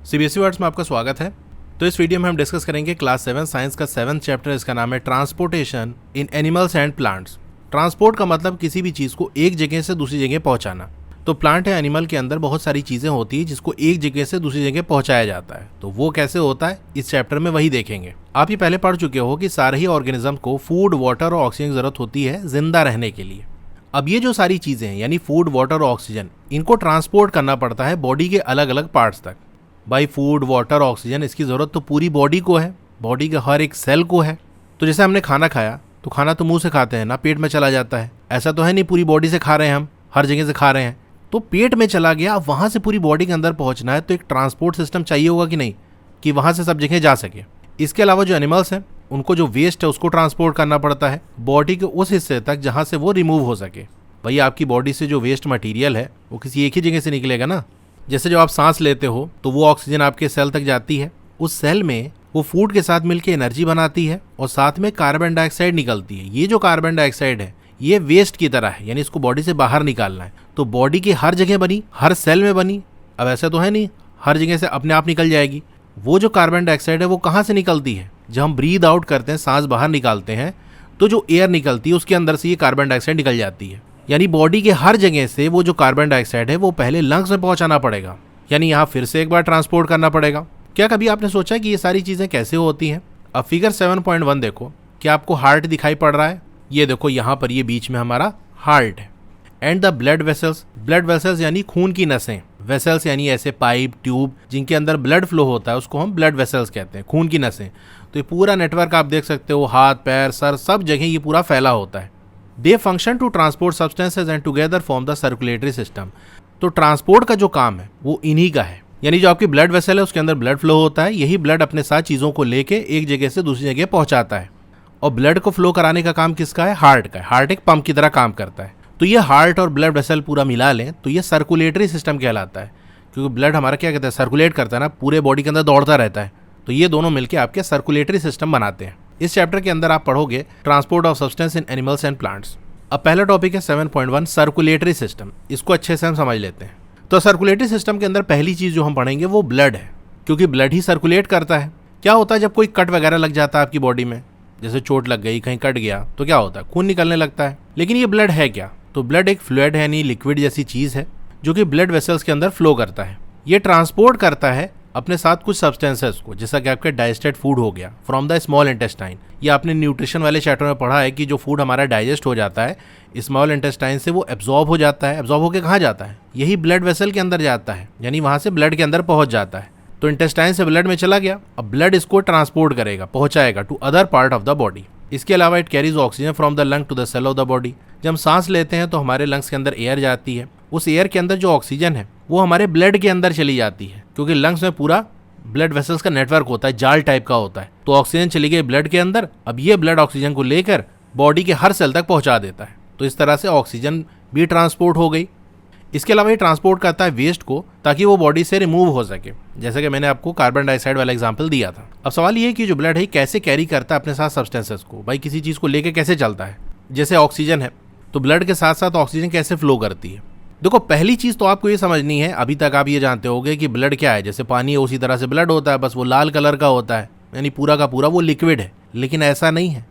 CBSE words में आपका स्वागत है। तो इस वीडियो में हम डिस्कस करेंगे क्लास 7 साइंस का 7th चैप्टर। इसका नाम है transportation in animals and plants. Transport का मतलब किसी भी चीज़ को एक जगह से दूसरी जगह पहुंचाना। तो प्लांट या एनिमल के अंदर बहुत सारी चीज़ें होती है जिसको एक जगह से दूसरी जगह पहुंचाया जाता है। तो वो कैसे होता है इस चैप्टर में वही देखेंगे। आप ये पहले पढ़ चुके हो कि सारे ही ऑर्गेनिज्म को फूड, वाटर और ऑक्सीजन की जरूरत होती है जिंदा रहने के लिए। अब ये जो सारी चीज़ें हैं यानी फूड, वाटर और ऑक्सीजन, इनको ट्रांसपोर्ट करना पड़ता है बॉडी के अलग अलग पार्ट्स तक। भाई फूड, वाटर, ऑक्सीजन, इसकी ज़रूरत तो पूरी बॉडी को है, बॉडी के हर एक सेल को है। तो जैसे हमने खाना खाया तो खाना तो मुंह से खाते हैं ना, पेट में चला जाता है। ऐसा तो है नहीं पूरी बॉडी से खा रहे हैं, हम हर जगह से खा रहे हैं। तो पेट में चला गया, वहाँ से पूरी बॉडी के अंदर पहुँचना है तो एक ट्रांसपोर्ट सिस्टम चाहिए होगा कि नहीं, कि वहाँ से सब जगह जा सके। इसके अलावा जो एनिमल्स हैं उनको जो वेस्ट है उसको ट्रांसपोर्ट करना पड़ता है बॉडी के उस हिस्से तक जहाँ से वो रिमूव हो सके। भाई आपकी बॉडी से जो वेस्ट मटीरियल है वो किसी एक ही जगह से निकलेगा ना। जैसे जब आप सांस लेते हो तो वो ऑक्सीजन आपके सेल तक जाती है, उस सेल में वो फूड के साथ मिलकर एनर्जी बनाती है और साथ में कार्बन डाइऑक्साइड निकलती है। ये जो कार्बन डाइऑक्साइड है ये वेस्ट की तरह है, यानी इसको बॉडी से बाहर निकालना है। तो बॉडी की हर जगह बनी, हर सेल में बनी। अब ऐसा तो है नहीं हर जगह से अपने आप निकल जाएगी। वो जो कार्बन डाइऑक्साइड है वो कहाँ से निकलती है? जब हम ब्रीद आउट करते हैं, सांस बाहर निकालते हैं, तो जो एयर निकलती है उसके अंदर से ये कार्बन डाइऑक्साइड निकल जाती है। यानी बॉडी के हर जगह से वो जो कार्बन डाइऑक्साइड है वो पहले लंग्स में पहुंचाना पड़ेगा, यानी यहाँ फिर से एक बार ट्रांसपोर्ट करना पड़ेगा। क्या कभी आपने सोचा कि ये सारी चीज़ें कैसे होती हैं? अब फिगर 7.1 देखो, क्या आपको हार्ट दिखाई पड़ रहा है? ये देखो यहाँ पर ये बीच में हमारा हार्ट है। And the blood vessels, blood vessels यानी खून की नसें, वेसल्स यानी ऐसे पाइप, ट्यूब जिनके अंदर ब्लड फ्लो होता है उसको हम ब्लड वेसल्स कहते हैं, खून की नसें। तो ये पूरा नेटवर्क आप देख सकते हो, हाथ, पैर, सर, सब जगह ये पूरा फैला होता है। They function to transport substances and together form the circulatory system. तो ट्रांसपोर्ट का जो काम है वो इन्हीं का है। यानी जो आपकी ब्लड वेसल है उसके अंदर ब्लड फ्लो होता है, यही ब्लड अपने साथ चीज़ों को लेके एक जगह से दूसरी जगह पहुंचाता है। और ब्लड को फ्लो कराने का काम किसका है? हार्ट का है। हार्ट एक पंप की तरह काम करता है। तो ये हार्ट और ब्लड वेसल पूरा मिला लें तो ये सर्कुलेटरी सिस्टम कहलाता है, क्योंकि ब्लड हमारा क्या कहता है, सर्कुलेट करता है ना, पूरे बॉडी के अंदर दौड़ता रहता है। तो ये दोनों मिलकर आपके सर्कुलेटरी सिस्टम बनाते हैं। इस चैप्टर के अंदर आप पढ़ोगे transport of substance in animals and plants. अब पहला टॉपिक है 7.1 सर्कुलेटरी सिस्टम। इसको अच्छे से हम समझ लेते हैं। तो सर्कुलेटरी सिस्टम के अंदर पहली चीज़ जो हम पढ़ेंगे वो ब्लड है, क्योंकि ब्लड ही सर्कुलेट करता है। क्या होता है जब कोई कट वगैरह लग जाता है आपकी बॉडी में, जैसे चोट लग गई, कहीं कट गया, तो क्या होता है? खून निकलने लगता है। लेकिन ये ब्लड है क्या? तो ब्लड एक फ्लूइड है, यानी लिक्विड जैसी चीज़ है जो कि ब्लड वेसल्स के अंदर फ्लो करता है। ये ट्रांसपोर्ट करता है अपने साथ कुछ सब्सटेंसेस को, जैसा कि आपके डाइजेस्टेड फूड हो गया फ्रॉम द स्मॉल इंटेस्टाइन। ये आपने न्यूट्रिशन वाले चैप्टर में पढ़ा है कि जो फूड हमारा डाइजेस्ट हो जाता है स्मॉल इंटेस्टाइन से, वो एब्जॉर्ब हो जाता है। एब्जॉर्ब होकर कहाँ जाता है? यही ब्लड वेसल के अंदर जाता है, यानी वहाँ से ब्लड के अंदर पहुँच जाता है। तो इंटेस्टाइन से ब्लड में चला गया, अब ब्लड इसको ट्रांसपोर्ट करेगा, पहुँचाएगा to other part of the body. इसके अलावा it carries oxygen from the lung to the cell of the body. जब हम सांस लेते हैं तो हमारे लंग्स के अंदर एयर जाती है, उस एयर के अंदर जो ऑक्सीजन है वो हमारे ब्लड के अंदर चली जाती है, क्योंकि लंग्स में पूरा ब्लड वेसल्स का नेटवर्क होता है, जाल टाइप का होता है। तो ऑक्सीजन चली गई ब्लड के अंदर, अब ये ब्लड ऑक्सीजन को लेकर बॉडी के हर सेल तक पहुंचा देता है। तो इस तरह से ऑक्सीजन भी ट्रांसपोर्ट हो गई। इसके अलावा ये ट्रांसपोर्ट करता है वेस्ट को, ताकि वो बॉडी से रिमूव हो सके, जैसे कि मैंने आपको कार्बन डाइऑक्साइड वाला एग्जांपल दिया था। अब सवाल ये है कि जो ब्लड है कैसे कैरी करता है अपने साथ सब्सटेंसेस को। भाई किसी चीज़ को लेके कैसे चलता है? जैसे ऑक्सीजन है तो ब्लड के साथ साथ ऑक्सीजन कैसे फ्लो करती है? देखो पहली चीज़ तो आपको ये समझनी है, अभी तक आप ये जानते होंगे कि ब्लड क्या है, जैसे पानी है उसी तरह से ब्लड होता है, बस वो लाल कलर का होता है, यानी पूरा का पूरा वो लिक्विड है। लेकिन ऐसा नहीं है,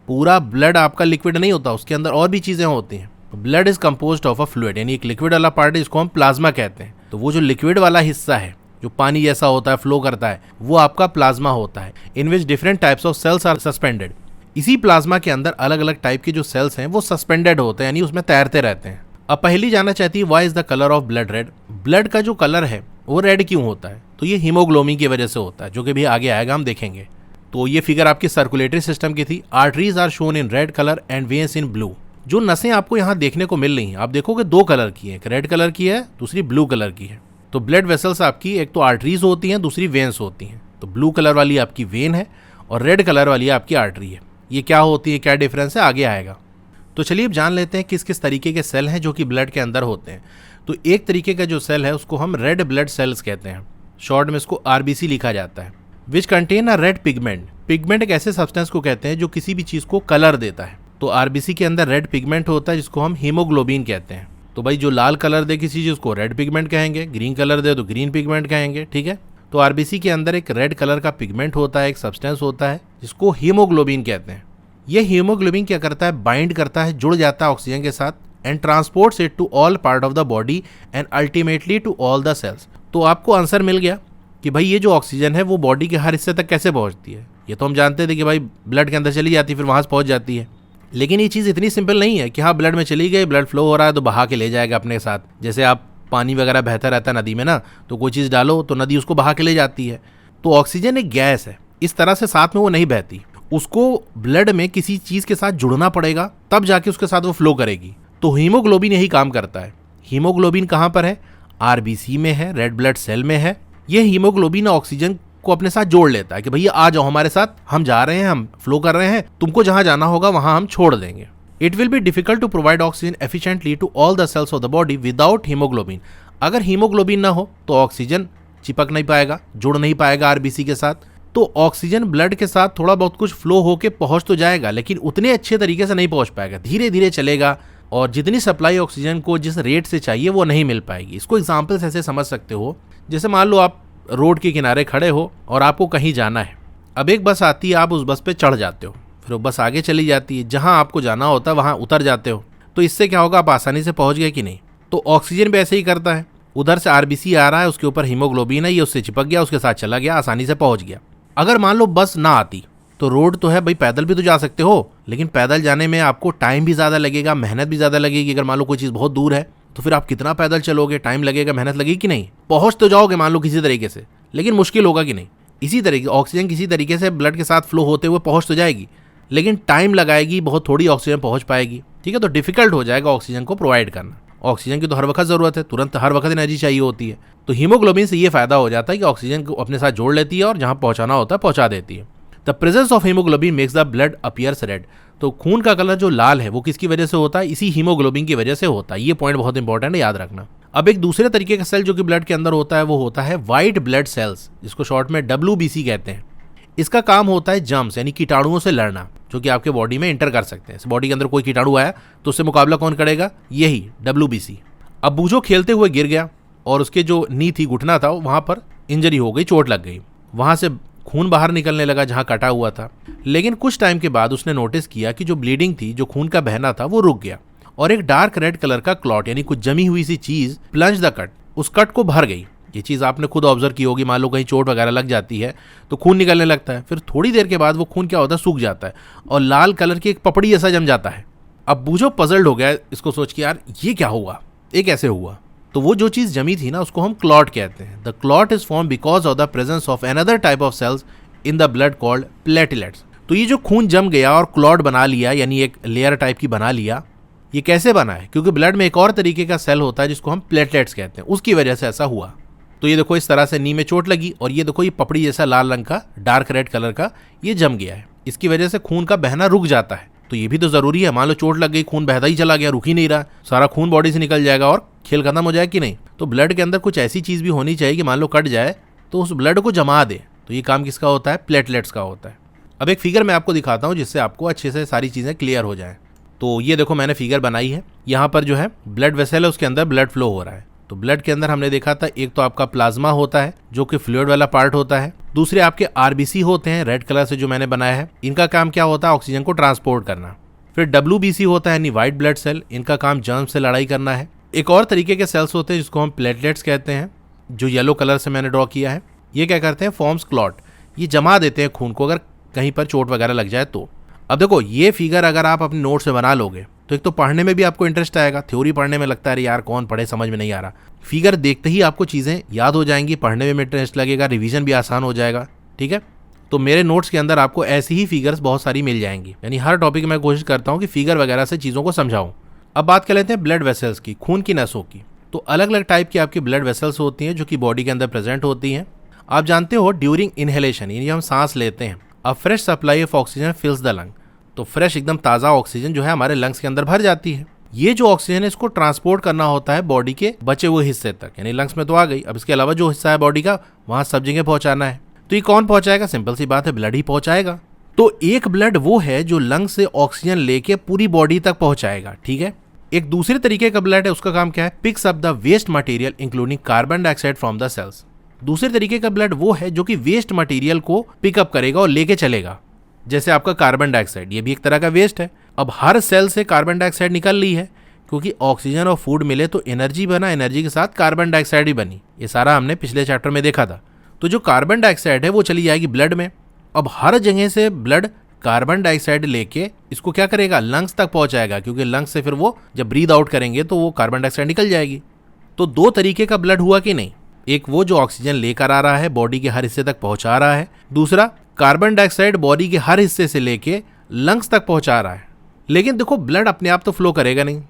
पूरा ब्लड आपका लिक्विड नहीं होता, उसके अंदर और भी चीज़ें होती हैं। Blood is composed of a fluid, यानी एक लिक्विड वाला पार्ट है जिसको हम प्लाज्मा कहते हैं। तो वो जो लिक्विड वाला हिस्सा है जो पानी जैसा होता है, फ्लो करता है, वो आपका प्लाज्मा होता है, in which different types of cells are suspended. इसी प्लाज्मा के अंदर अलग अलग टाइप के जो सेल्स हैं वो सस्पेंडेड होते हैं, यानी उसमें तैरते रहते हैं। अब पहली जानना चाहती है why is the colour of blood red. Blood का जो कलर है वो रेड क्यों होता है? तो ये हीमोग्लोबिन की वजह से होता है, जो कि भी आगे आएगा, हम देखेंगे। तो ये फिगर आपकी सर्कुलेटरी सिस्टम की थी। Arteries are shown in red colour and veins in blue. जो नसें आपको यहाँ देखने को मिल रही हैं, आप देखोगे दो कलर की है, एक रेड कलर की है, दूसरी ब्लू कलर की है। तो ब्लड वेसल्स आपकी एक तो आर्टरीज होती हैं, दूसरी वेन्स होती हैं। तो ब्लू कलर वाली आपकी वेन है और रेड कलर वाली आपकी आर्टरी है। ये क्या होती है, क्या डिफरेंस है, आगे आएगा। तो चलिए अब जान लेते हैं किस किस तरीके के सेल हैं जो कि ब्लड के अंदर होते हैं। तो एक तरीके का जो सेल है उसको हम रेड ब्लड सेल्स कहते हैं, शॉर्ट में इसको आरबीसी लिखा जाता है। Which contain a red pigment. Pigment एक ऐसे सब्सटेंस को कहते हैं जो किसी भी चीज़ को कलर देता है। तो आरबीसी के अंदर रेड पिगमेंट होता है जिसको हम हीमोग्लोबिन कहते हैं। तो भाई जो लाल कलर दे किसी चीज़ को रेड पिगमेंट कहेंगे, ग्रीन कलर दे तो ग्रीन पिगमेंट कहेंगे, ठीक है। तो आरबीसी के अंदर एक रेड कलर का पिगमेंट होता है, एक सब्सटेंस होता है जिसको हीमोग्लोबिन कहते हैं। यह हीमोग्लोबिन क्या करता है, बाइंड करता है, जुड़ जाता है ऑक्सीजन के साथ and transports it to all part of the body and ultimately to all the cells. तो आपको आंसर मिल गया कि भाई ये जो ऑक्सीजन है वो बॉडी के हर हिस्से तक कैसे पहुंचती है। ये तो हम जानते थे कि भाई ब्लड के अंदर चली जाती है, फिर वहां से पहुंच जाती है, लेकिन ये चीज़ इतनी सिंपल नहीं है कि हाँ ब्लड में चली गई, ब्लड फ्लो हो रहा है तो बहा के ले जाएगा अपने साथ। जैसे आप पानी वगैरह बहता रहता है नदी में ना, तो कोई चीज़ डालो तो नदी उसको बहा के ले जाती है। तो ऑक्सीजन एक गैस है, इस तरह से साथ में वो नहीं बहती, उसको ब्लड में किसी चीज़ के साथ जुड़ना पड़ेगा तब जाके उसके साथ वो फ्लो करेगी। तो हीमोग्लोबिन यही काम करता है। हीमोग्लोबिन कहाँ पर है, आरबीसी में है, रेड ब्लड सेल में है। ये हीमोग्लोबिन ऑक्सीजन को अपने साथ जोड़ लेता है कि भैया आ जाओ हमारे साथ, हम जा रहे हैं, हम फ्लो कर रहे हैं, तुमको जहां जाना होगा वहां हम छोड़ देंगे। It will be difficult to provide oxygen efficiently to all the cells of the body without haemoglobin. अगर हीमोग्लोबिन ना हो तो ऑक्सीजन चिपक नहीं पाएगा, जुड़ नहीं पाएगा आरबीसी के साथ। तो ऑक्सीजन ब्लड के साथ थोड़ा बहुत कुछ फ्लो होके पहुंच तो जाएगा, लेकिन उतने अच्छे तरीके से नहीं पहुंच पाएगा, धीरे धीरे चलेगा और जितनी सप्लाई ऑक्सीजन को जिस रेट से चाहिए वो नहीं मिल पाएगी। इसको एग्जाम्पल्स ऐसे समझ सकते हो, जैसे मान लो आप रोड के किनारे खड़े हो और आपको कहीं जाना है। अब एक बस आती है, आप उस बस पे चढ़ जाते हो, फिर वो बस आगे चली जाती है, जहां आपको जाना होता है वहां उतर जाते हो। तो इससे क्या होगा, आप आसानी से पहुंच गए कि नहीं। तो ऑक्सीजन भी ऐसे ही करता है, उधर से आरबीसी आ रहा है, उसके ऊपर हीमोग्लोबिन है, ये उससे चिपक गया, उसके साथ चला गया, आसानी से पहुंच गया। अगर मान लो बस ना आती तो रोड तो है भाई, पैदल भी तो जा सकते हो, लेकिन पैदल जाने में आपको टाइम भी ज़्यादा लगेगा, मेहनत भी ज़्यादा लगेगी। अगर मान लो कोई चीज़ बहुत दूर है तो फिर आप कितना पैदल चलोगे, टाइम लगेगा, मेहनत लगेगी कि नहीं। पहुंच तो जाओगे मान लो किसी तरीके से, लेकिन मुश्किल होगा कि नहीं। इसी तरीके ऑक्सीजन किसी तरीके से ब्लड के साथ फ्लो होते हुए पहुंच तो जाएगी, लेकिन टाइम लगाएगी, बहुत थोड़ी ऑक्सीजन पहुंच पाएगी। ठीक है, तो डिफिकल्ट हो जाएगा ऑक्सीजन को प्रोवाइड करना। ऑक्सीजन की तो हर वक्त ज़रूरत है, तुरंत हर वक्त एनर्जी चाहिए होती है। तो हीमोग्लोबिन से ये फायदा हो जाता है कि ऑक्सीजन को अपने साथ जोड़ लेती है और जहां पहुंचाना होता है पहुंचा देती है। The presence of haemoglobin makes the blood appears red. तो खून का कलर जो लाल है वो किसकी वजह से होता है, इसी हीमोग्लोबिन की वजह से होता है। ये पॉइंट बहुत इंपॉर्टेंट है, याद रखना। अब एक दूसरे तरीके का सेल जो कि ब्लड के अंदर होता है वो होता है व्हाइट ब्लड सेल्स, जिसको शॉर्ट में WBC कहते हैं। इसका काम होता है जर्म्स यानी कीटाणुओं से लड़ना, जो कि आपके बॉडी में एंटर कर सकते हैं। बॉडी के अंदर कोई कीटाणु आया तो उससे मुकाबला कौन करेगा, यही WBC। अब बूझो खेलते हुए गिर गया और उसके जो नी थी, घुटना था, वहां पर इंजरी हो गई, चोट लग गई, वहां से खून बाहर निकलने लगा जहां कटा हुआ था। लेकिन कुछ टाइम के बाद उसने नोटिस किया कि जो ब्लीडिंग थी, जो खून का बहना था, वो रुक गया और एक डार्क रेड कलर का क्लॉट यानी कुछ जमी हुई सी चीज प्लंज द कट, उस कट को भर गई। ये चीज आपने खुद ऑब्जर्व की होगी, मान लो कहीं चोट वगैरह लग जाती है तो खून निकलने लगता है, फिर थोड़ी देर के बाद वो खून क्या होता है, सूख जाता है और लाल कलर की एक पपड़ी जैसा जम जाता है। अब बूझो पजल्ड हो गया इसको सोच के, यार ये क्या हुआ, ये कैसे हुआ। तो वो जो चीज जमी थी ना, उसको हम क्लॉट कहते हैं। The clot is form because of the presence of another type of cells in the blood called platelets. तो ये जो खून जम गया और क्लॉट बना लिया, यानी एक लेयर टाइप की बना लिया, ये कैसे बना है, क्योंकि ब्लड में एक और तरीके का सेल होता है जिसको हम प्लेटलेट्स कहते हैं, उसकी वजह से ऐसा हुआ। तो ये देखो इस तरह से नी में चोट लगी और ये देखो ये पपड़ी जैसा लाल रंग का डार्क रेड कलर का ये जम गया है, इसकी वजह से खून का बहना रुक जाता है। तो ये भी तो जरूरी है, मान लो चोट लग गई, खून बहता ही चला गया, रुक ही नहीं रहा, सारा खून बॉडी से निकल जाएगा और खेल खत्म हो जाए कि नहीं। तो ब्लड के अंदर कुछ ऐसी चीज भी होनी चाहिए कि मान लो कट जाए तो उस ब्लड को जमा दे। तो ये काम किसका होता है, प्लेटलेट्स का होता है। अब एक फिगर मैं आपको दिखाता हूँ जिससे आपको अच्छे से सारी चीजें क्लियर हो जाए। तो ये देखो मैंने फिगर बनाई है, यहाँ पर जो है ब्लड वेसल है, उसके अंदर ब्लड फ्लो हो रहा है। तो ब्लड के अंदर हमने देखा था एक तो आपका प्लाज्मा होता है जो कि फ्लूइड वाला पार्ट होता है, दूसरे आपके आरबीसी होते हैं रेड कलर से जो मैंने बनाया है, इनका काम क्या होता है, ऑक्सीजन को ट्रांसपोर्ट करना। फिर WBC होता है यानी व्हाइट ब्लड सेल, इनका काम जर्म से लड़ाई करना है। एक और तरीके के सेल्स होते हैं जिसको हम प्लेटलेट्स कहते हैं, जो येलो कलर से मैंने ड्रॉ किया है। ये क्या करते हैं, फॉर्म्स क्लॉट, ये जमा देते हैं खून को अगर कहीं पर चोट वगैरह लग जाए तो। अब देखो ये फिगर अगर आप अपने नोट से बना लोगे तो एक तो पढ़ने में भी आपको इंटरेस्ट आएगा, थ्योरी पढ़ने में लगता है यार कौन पढ़े, समझ में नहीं आ रहा। फिगर देखते ही आपको चीज़ें याद हो जाएंगी, पढ़ने में इंटरेस्ट लगेगा, रिवीजन भी आसान हो जाएगा। ठीक है, तो मेरे नोट्स के अंदर आपको ऐसी ही फिगर्स बहुत सारी मिल जाएंगी, यानी हर टॉपिक में कोशिश करता हूँ कि फिगर वगैरह से चीज़ों को समझाऊँ। अब बात कर लेते हैं ब्लड वेसल्स की, खून की नसों की। तो अलग अलग टाइप की आपकी ब्लड वेसल्स होती हैं जो कि बॉडी के अंदर प्रेजेंट होती हैं। आप जानते हो ड्यूरिंग इनहेलेशन यानी हम सांस लेते हैं, अ fresh supply of oxygen फिल्स the lung. तो फ्रेश एकदम ताज़ा ऑक्सीजन जो है हमारे लंग्स के अंदर भर जाती है। ये जो ऑक्सीजन है इसको ट्रांसपोर्ट करना होता है बॉडी के बचे हुए हिस्से तक, यानी लंग्स में तो आ गई, अब इसके अलावा जो हिस्सा है बॉडी का वहाँ सब जगह पहुँचाना है। तो ये कौन पहुँचाएगा, सिंपल सी बात है, ब्लड ही पहुँचाएगा। तो एक ब्लड वो है जो लंग से ऑक्सीजन लेके पूरी बॉडी तक पहुँचाएगा। ठीक है, एक दूसरे तरीके का ब्लड है, उसका काम क्या है, picks up the waste material including carbon dioxide from the cells. दूसरे तरीके का ब्लड वो है जो कि वेस्ट मटेरियल को पिकअप करेगा और लेके चलेगा, जैसे आपका कार्बन डाइऑक्साइड, ये भी एक तरह का वेस्ट है। अब हर सेल से कार्बन डाइऑक्साइड निकल रही है, क्योंकि ऑक्सीजन और फूड मिले तो एनर्जी बना, एनर्जी के साथ कार्बन डाइऑक्साइड भी बनी। ये सारा हमने पिछले चैप्टर में देखा था। तो जो कार्बन डाइऑक्साइड है वो चली जाएगी ब्लड में। अब हर जगह से ब्लड कार्बन डाइऑक्साइड लेके इसको क्या करेगा, लंग्स तक पहुंचाएगा, क्योंकि लंग्स से फिर वो जब ब्रीद आउट करेंगे तो वो कार्बन डाइऑक्साइड निकल जाएगी। तो दो तरीके का ब्लड हुआ कि नहीं, एक वो जो ऑक्सीजन लेकर आ रहा है, बॉडी के हर हिस्से तक पहुंचा रहा है, दूसरा कार्बन डाइऑक्साइड बॉडी के हर हिस्से से लेके लंग्स तक पहुंचा रहा है। लेकिन देखो ब्लड अपने आप तो फ्लो करेगा नहीं,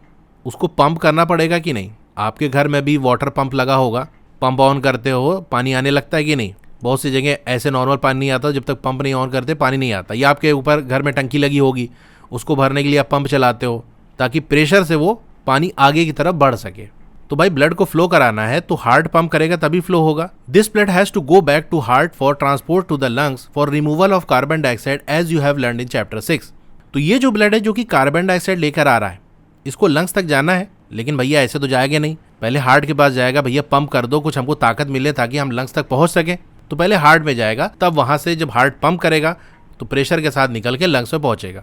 उसको पंप करना पड़ेगा कि नहीं। आपके घर में भी वाटर पंप लगा होगा, पंप ऑन करते हो पानी आने लगता है कि नहीं। बहुत सी जगह ऐसे नॉर्मल पानी नहीं आता, जब तक पंप नहीं ऑन करते पानी नहीं आता। या आपके ऊपर घर में टंकी लगी होगी, उसको भरने के लिए आप पंप चलाते हो ताकि प्रेशर से वो पानी आगे की तरफ बढ़ सके। तो भाई ब्लड को फ्लो कराना है तो हार्ट पंप करेगा तभी फ्लो होगा। This blood has to go back to heart for transport to the lungs for removal of carbon dioxide as you have learned in chapter 6। तो ये जो ब्लड है जो कि कार्बन डाइऑक्साइड लेकर आ रहा है, इसको लंग्स तक जाना है, लेकिन भैया ऐसे तो जाएगा नहीं, पहले हार्ट के पास जाएगा, भैया पंप कर दो, कुछ हमको ताकत मिले ताकि हम लंग्स तक पहुंच सके। तो पहले हार्ट में जाएगा, तब वहां से जब हार्ट पंप करेगा तो प्रेशर के साथ निकल के लंग्स में पहुंचेगा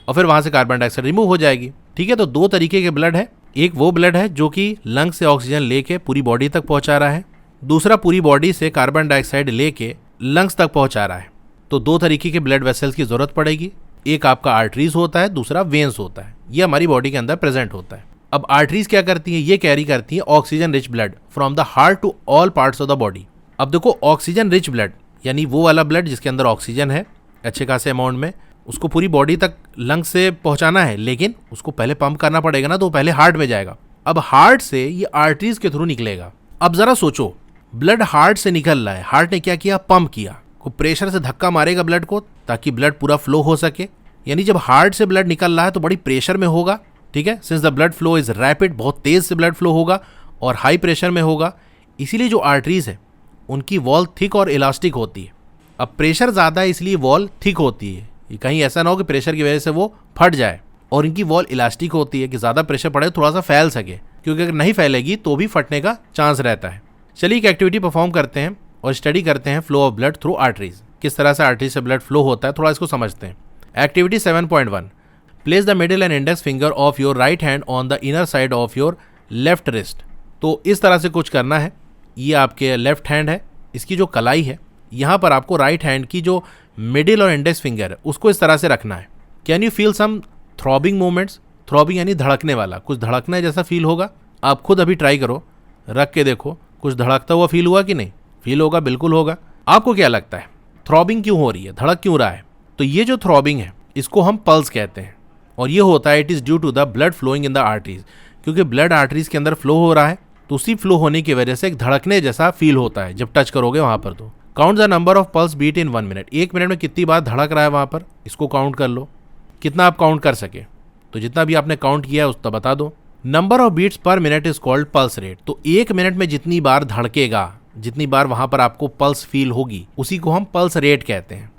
और फिर वहां से कार्बन डाइऑक्साइड रिमूव हो जाएगी। ठीक है, तो दो तरीके के ब्लड है। एक वो ब्लड है जो कि लंग्स से ऑक्सीजन लेके पूरी बॉडी तक पहुंचा रहा है, दूसरा पूरी बॉडी से कार्बन डाइऑक्साइड लेके लंग्स तक पहुंचा रहा है। तो दो तरीके के ब्लड वेसल्स की जरूरत पड़ेगी, एक आपका आर्टरीज होता है, दूसरा वेन्स होता है। ये हमारी बॉडी के अंदर प्रेजेंट होता है। अब आर्टरीज क्या करती है, ये कैरी करती है oxygen rich blood from the heart to all parts of the body. अब देखो ऑक्सीजन रिच ब्लड यानी वो वाला ब्लड जिसके अंदर ऑक्सीजन है अच्छे खासे अमाउंट में, उसको पूरी बॉडी तक लंग्स से पहुंचाना है, लेकिन उसको पहले पंप करना पड़ेगा ना, तो पहले हार्ट में जाएगा। अब हार्ट से ये आर्टरीज के थ्रू निकलेगा। अब जरा सोचो, ब्लड हार्ट से निकल रहा है, हार्ट ने क्या किया, पंप किया, को प्रेशर से धक्का मारेगा ब्लड को ताकि ब्लड पूरा फ्लो हो सके। यानी जब हार्ट से ब्लड निकल रहा है तो बड़ी प्रेशर में होगा, ठीक है, since the blood flow is rapid, बहुत तेज से ब्लड फ्लो होगा और हाई प्रेशर में होगा। इसीलिए जो आर्टरीज है उनकी वॉल थिक और इलास्टिक होती है। अब प्रेशर ज़्यादा है इसलिए वॉल थिक होती है, कहीं ऐसा ना हो कि प्रेशर की वजह से वो फट जाए। और इनकी वॉल इलास्टिक होती है कि ज़्यादा प्रेशर पड़े थोड़ा सा फैल सके, क्योंकि अगर नहीं फैलेगी तो भी फटने का चांस रहता है। चलिए एक एक्टिविटी परफॉर्म करते हैं और स्टडी करते हैं flow of blood through arteries. किस तरह से आर्टरीज से ब्लड फ्लो होता है, थोड़ा इसको समझते हैं। Activity 7.1, place the middle and index finger of your right hand on the inner side of your left wrist. तो इस तरह से कुछ करना है। ये आपके लेफ्ट हैंड है, इसकी जो कलाई है यहाँ पर आपको राइट हैंड की जो मिडिल और इंडेक्स फिंगर है उसको इस तरह से रखना है। Can you feel some throbbing movements, throbbing यानी धड़कने वाला, कुछ धड़कने जैसा फील होगा। आप खुद अभी ट्राई करो, रख के देखो, कुछ धड़कता हुआ फील हुआ कि नहीं, फील होगा, बिल्कुल होगा। आपको क्या लगता है थ्रॉबिंग क्यों हो रही है, धड़क क्यों रहा है? तो ये जो थ्रॉबिंग है इसको हम पल्स कहते हैं और ये होता है it is due to the blood flowing in the arteries. क्योंकि ब्लड आर्टरीज के अंदर फ्लो हो रहा है तो उसी फ्लो होने की वजह से एक धड़कने जैसा फील होता है जब टच करोगे वहां पर। तो count the number of pulse beat in 1 minute, 1 minute में कितनी बार धड़क रहा है वहां पर, इसको काउंट कर लो, कितना आप काउंट कर सके। तो जितना भी आपने काउंट किया है उसका बता दो। Number of beats per minute is called pulse rate. तो 1 मिनट में जितनी बार धड़केगा, जितनी बार वहां पर आपको पल्स फील होगी, उसी को हम पल्स रेट कहते हैं।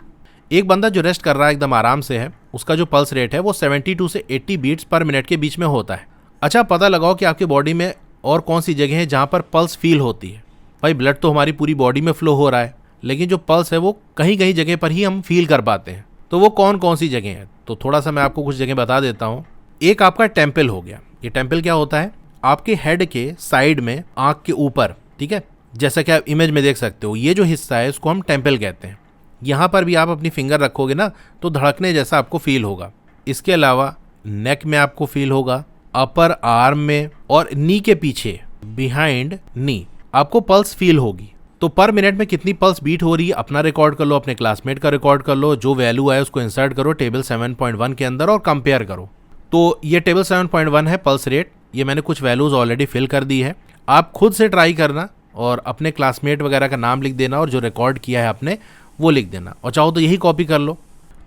एक बंदा जो रेस्ट कर रहा है एकदम आराम से है, उसका जो पल्स रेट है वो 72 से 80 बीट्स पर मिनट के बीच में होता है। अच्छा, पता लगाओ कि आपकी बॉडी में और कौन सी जगह है जहां पर पल्स फील होती है। भाई ब्लड तो हमारी पूरी बॉडी में फ्लो हो रहा है, लेकिन जो पल्स है वो कहीं कहीं जगह पर ही हम फील कर पाते हैं। तो वो कौन कौन सी जगह है, तो थोड़ा सा मैं आपको कुछ जगह बता देता हूँ। एक आपका टेम्पल हो गया। ये टेम्पल क्या होता है, आपके हेड के साइड में आंख के ऊपर, ठीक है, जैसा कि आप इमेज में देख सकते हो, ये जो हिस्सा है इसको हम टेम्पल कहते हैं। यहाँ पर भी आप अपनी फिंगर रखोगे ना तो धड़कने जैसा आपको फील होगा। इसके अलावा नेक में आपको फील होगा, अपर आर्म में और नी के पीछे बिहाइंड नी आपको पल्स फील होगी। तो पर मिनट में कितनी पल्स बीट हो रही है अपना रिकॉर्ड कर लो, अपने क्लासमेट का रिकॉर्ड कर लो, जो वैल्यू है उसको इंसर्ट करो टेबल 7.1 के अंदर और कंपेयर करो। तो ये टेबल 7.1 है पल्स रेट। ये मैंने कुछ वैल्यूज ऑलरेडी फिल कर दी है, आप खुद से ट्राई करना और अपने क्लासमेट वगैरह का नाम लिख देना और जो रिकॉर्ड किया है आपने वो लिख देना, और चाहो तो यही कॉपी कर लो।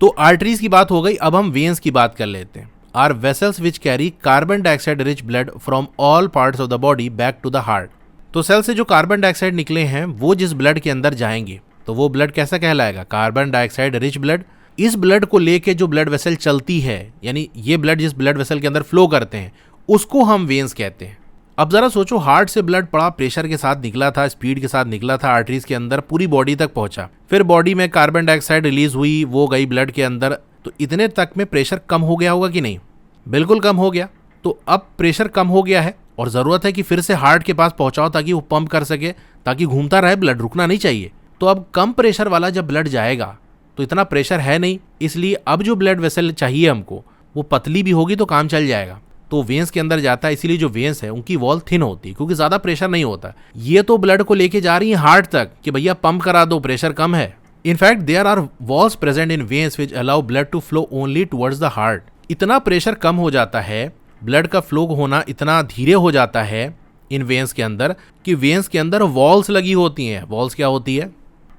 तो आर्टरीज की बात हो गई, अब हम वेन्स की बात कर लेते हैं। Are vessels which carry carbon dioxide rich blood from all parts of the body back to the heart. तो सेल से जो कार्बन डाइऑक्साइड निकले हैं वो जिस ब्लड के अंदर जाएंगे तो वो ब्लड कैसा कहलाएगा, कार्बन डाइऑक्साइड रिच ब्लड। इस ब्लड को लेके जो ब्लड वेसल चलती है, यानी ये ब्लड जिस ब्लड वेसल के अंदर फ्लो करते हैं उसको हम वेन्स कहते हैं। अब जरा सोचो, हार्ट से ब्लड बड़ा प्रेशर के साथ निकला था, स्पीड के साथ निकला था, आर्टरीज के अंदर पूरी बॉडी तक पहुंचा, फिर बॉडी में कार्बन डाइऑक्साइड रिलीज हुई, वो गई ब्लड के अंदर, तो इतने तक में प्रेशर कम हो गया होगा कि नहीं? बिल्कुल कम हो गया। तो अब प्रेशर कम हो गया है और ज़रूरत है कि फिर से हार्ट के पास पहुंचाओ ताकि वो पंप कर सके, ताकि घूमता रहे ब्लड, रुकना नहीं चाहिए। तो अब कम प्रेशर वाला जब ब्लड जाएगा तो इतना प्रेशर है नहीं, इसलिए अब जो ब्लड वेसल चाहिए हमको वो पतली भी होगी तो काम चल जाएगा, तो वेंस के अंदर जाता है। इसीलिए जो वेंस है उनकी वॉल थिन होती है क्योंकि ज़्यादा प्रेशर नहीं होता। ये तो ब्लड को लेके जा रही है हार्ट तक कि भैया पंप करा दो, प्रेशर कम है। In fact there are valves present in veins which allow blood to flow only towards the heart. इतना प्रेशर कम हो जाता है, ब्लड का फ्लो होना इतना धीरे हो जाता है इन वेंस के अंदर कि वेंस के अंदर वॉल्स लगी होती हैं। वॉल्स क्या होती है,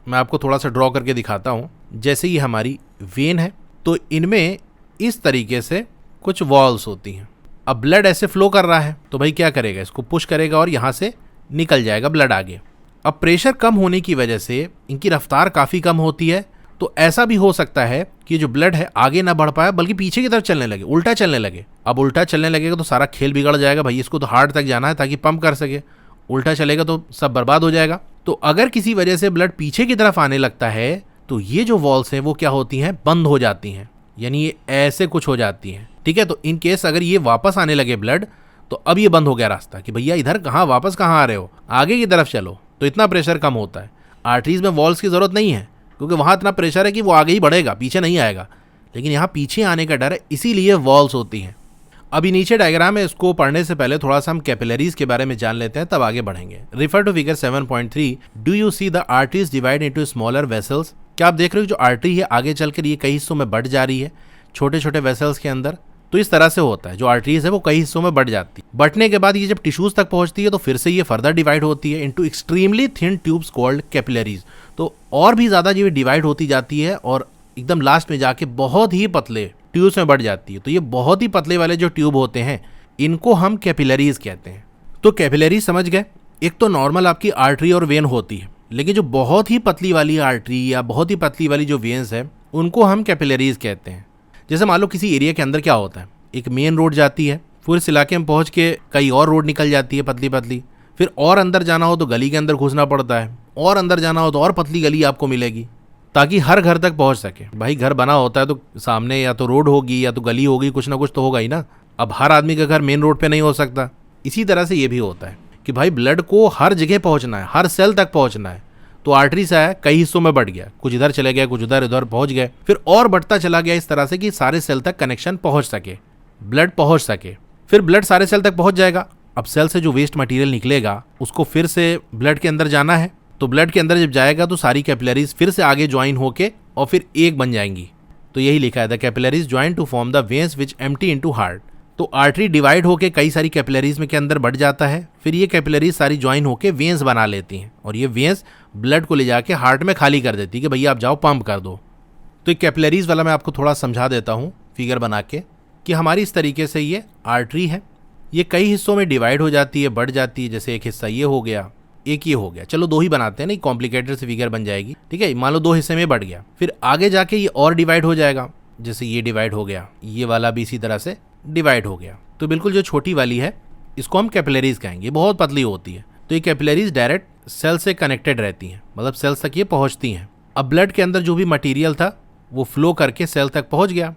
मैं आपको थोड़ा सा ड्रॉ करके दिखाता हूँ। जैसे ये हमारी वेन है तो इनमें इस तरीके से कुछ वॉल्स होती हैं। अब ब्लड ऐसे फ्लो कर रहा है तो भाई क्या करेगा, इसको पुश करेगा और यहाँ से निकल जाएगा ब्लड आगे। अब प्रेशर कम होने की वजह से इनकी रफ्तार काफ़ी कम होती है, तो ऐसा भी हो सकता है कि जो ब्लड है आगे ना बढ़ पाए बल्कि पीछे की तरफ चलने लगे, उल्टा चलने लगे। अब उल्टा चलने लगेगा तो सारा खेल बिगड़ जाएगा भाई, इसको तो हार्ट तक जाना है ताकि पंप कर सके, उल्टा चलेगा तो सब बर्बाद हो जाएगा। तो अगर किसी वजह से ब्लड पीछे की तरफ आने लगता है तो ये जो वॉल्स हैं वो क्या होती हैं, बंद हो जाती हैं, यानी ये ऐसे कुछ हो जाती हैं। ठीक है, तो इन केस अगर ये वापस आने लगे ब्लड तो अब ये बंद हो गया रास्ता कि भैया इधर कहाँ, वापस कहाँ आ रहे हो, आगे की तरफ चलो, तो इतना प्रेशर कम होता है। आर्टरीज में वॉल्स की ज़रूरत नहीं है क्योंकि वहाँ इतना प्रेशर है कि वो आगे ही बढ़ेगा, पीछे नहीं आएगा, लेकिन यहाँ पीछे आने का डर है, इसीलिए वॉल्स होती हैं। अभी नीचे डायग्राम है, इसको पढ़ने से पहले थोड़ा सा हम कैपिलरीज के बारे में जान लेते हैं, तब आगे बढ़ेंगे। Refer to figure 7.3। Do you see the arteries divide into smaller vessels. क्या आप देख रहे हो जो आर्टरी है आगे चलकर ये कई हिस्सों में बढ़ जा रही है, छोटे छोटे वेसल्स के अंदर। तो इस तरह से होता है, जो आर्टरीज है वो कई हिस्सों में बढ़ जाती है। बढ़ने के बाद ये जब टिश्यूज तक पहुंचती है तो फिर से ये फर्दर डिवाइड होती है into extremely thin tubes called capillaries. तो और भी ज़्यादा ये डिवाइड होती जाती है और एकदम लास्ट में जाके बहुत ही पतले ट्यूब्स में बढ़ जाती है। तो ये बहुत ही पतले वाले जो ट्यूब होते हैं इनको हम कैपिलरीज कहते हैं। तो कैपिलरीज समझ गए, एक तो नॉर्मल आपकी आर्टरी और वेन होती है, लेकिन जो बहुत ही पतली वाली आर्टरी या बहुत ही पतली वाली जो वेन्स है उनको हम कैपिलरीज कहते हैं। जैसे मान लो किसी एरिया के अंदर क्या होता है, एक मेन रोड जाती है, फिर इस इलाके में पहुंच के कई और रोड निकल जाती है पतली पतली, फिर और अंदर जाना हो तो गली के अंदर घुसना पड़ता है, और अंदर जाना हो तो और पतली गली आपको मिलेगी ताकि हर घर तक पहुंच सके। भाई घर बना होता है तो सामने या तो रोड होगी या तो गली होगी, कुछ ना कुछ तो होगा ही ना। अब हर आदमी का घर मेन रोड पे नहीं हो सकता। इसी तरह से ये भी होता है कि भाई ब्लड को हर जगह पहुंचना है, हर सेल तक पहुंचना है। तो आर्टरी से है कई हिस्सों में बढ़ गया, कुछ इधर चले गए, कुछ उधर पहुंच गए, फिर और बढ़ता चला गया इस तरह से कि सारे सेल तक कनेक्शन पहुंच सके, ब्लड पहुंच सके। फिर ब्लड सारे सेल तक पहुंच जाएगा। अब सेल से जो वेस्ट मटेरियल निकलेगा उसको फिर से ब्लड के अंदर जाना है, तो ब्लड के अंदर जब जाएगा तो सारी कैपिलरीज फिर से आगे ज्वाइन होके और फिर एक बन जाएंगी। तो यही लिखा है, the capillaries join to form the veins which empty into heart. तो आर्टरी डिवाइड होके कई सारी कैपिलरीज में के अंदर बढ़ जाता है, फिर ये कैपिलरीज सारी ज्वाइन होके वेन्स बना लेती हैं और ये वेन्स ब्लड को ले जाके हार्ट में खाली कर देती है कि भैया आप जाओ पंप कर दो। तो एक कैपिलरीज वाला मैं आपको थोड़ा समझा देता हूँ फिगर बना के कि हमारी इस तरीके से ये आर्टरी है, ये कई हिस्सों में डिवाइड हो जाती है, बढ़ जाती है। जैसे एक हिस्सा ये हो गया, एक ये हो गया, चलो दो ही बनाते हैं, नहीं कॉम्प्लिकेटेड से फिगर बन जाएगी। ठीक है, मान लो दो हिस्से में बढ़ गया, फिर आगे जाके ये और डिवाइड हो जाएगा, जैसे ये डिवाइड हो गया, ये वाला भी इसी तरह से डिवाइड हो गया। तो बिल्कुल जो छोटी वाली है इसको हम कैपिलरीज कहेंगे, बहुत पतली होती है। तो ये कैपिलरीज डायरेक्ट सेल से कनेक्टेड रहती हैं, मतलब सेल्स तक ये पहुंचती हैं। अब ब्लड के अंदर जो भी मटेरियल था वो फ्लो करके सेल तक पहुंच गया।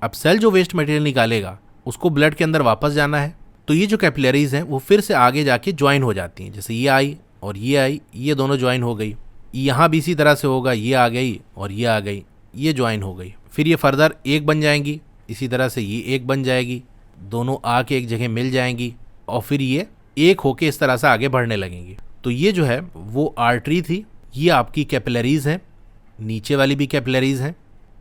अब सेल जो वेस्ट मटेरियल निकालेगा उसको ब्लड के अंदर वापस जाना है, तो ये जो कैपिलरीज हैं वो फिर से आगे जाके ज्वाइन हो जाती हैं। जैसे ये आई और ये आई, ये दोनों ज्वाइन हो गई। यहाँ भी इसी तरह से होगा, ये आ गई और ये आ गई, ये ज्वाइन हो गई। फिर ये फर्दर एक बन जाएंगी, इसी तरह से ये एक बन जाएगी, दोनों आके एक जगह मिल जाएंगी और फिर ये एक होके इस तरह से आगे बढ़ने लगेंगी। तो ये जो है वो आर्टरी थी, ये आपकी कैपिलरीज है, नीचे वाली भी कैपिलरीज है,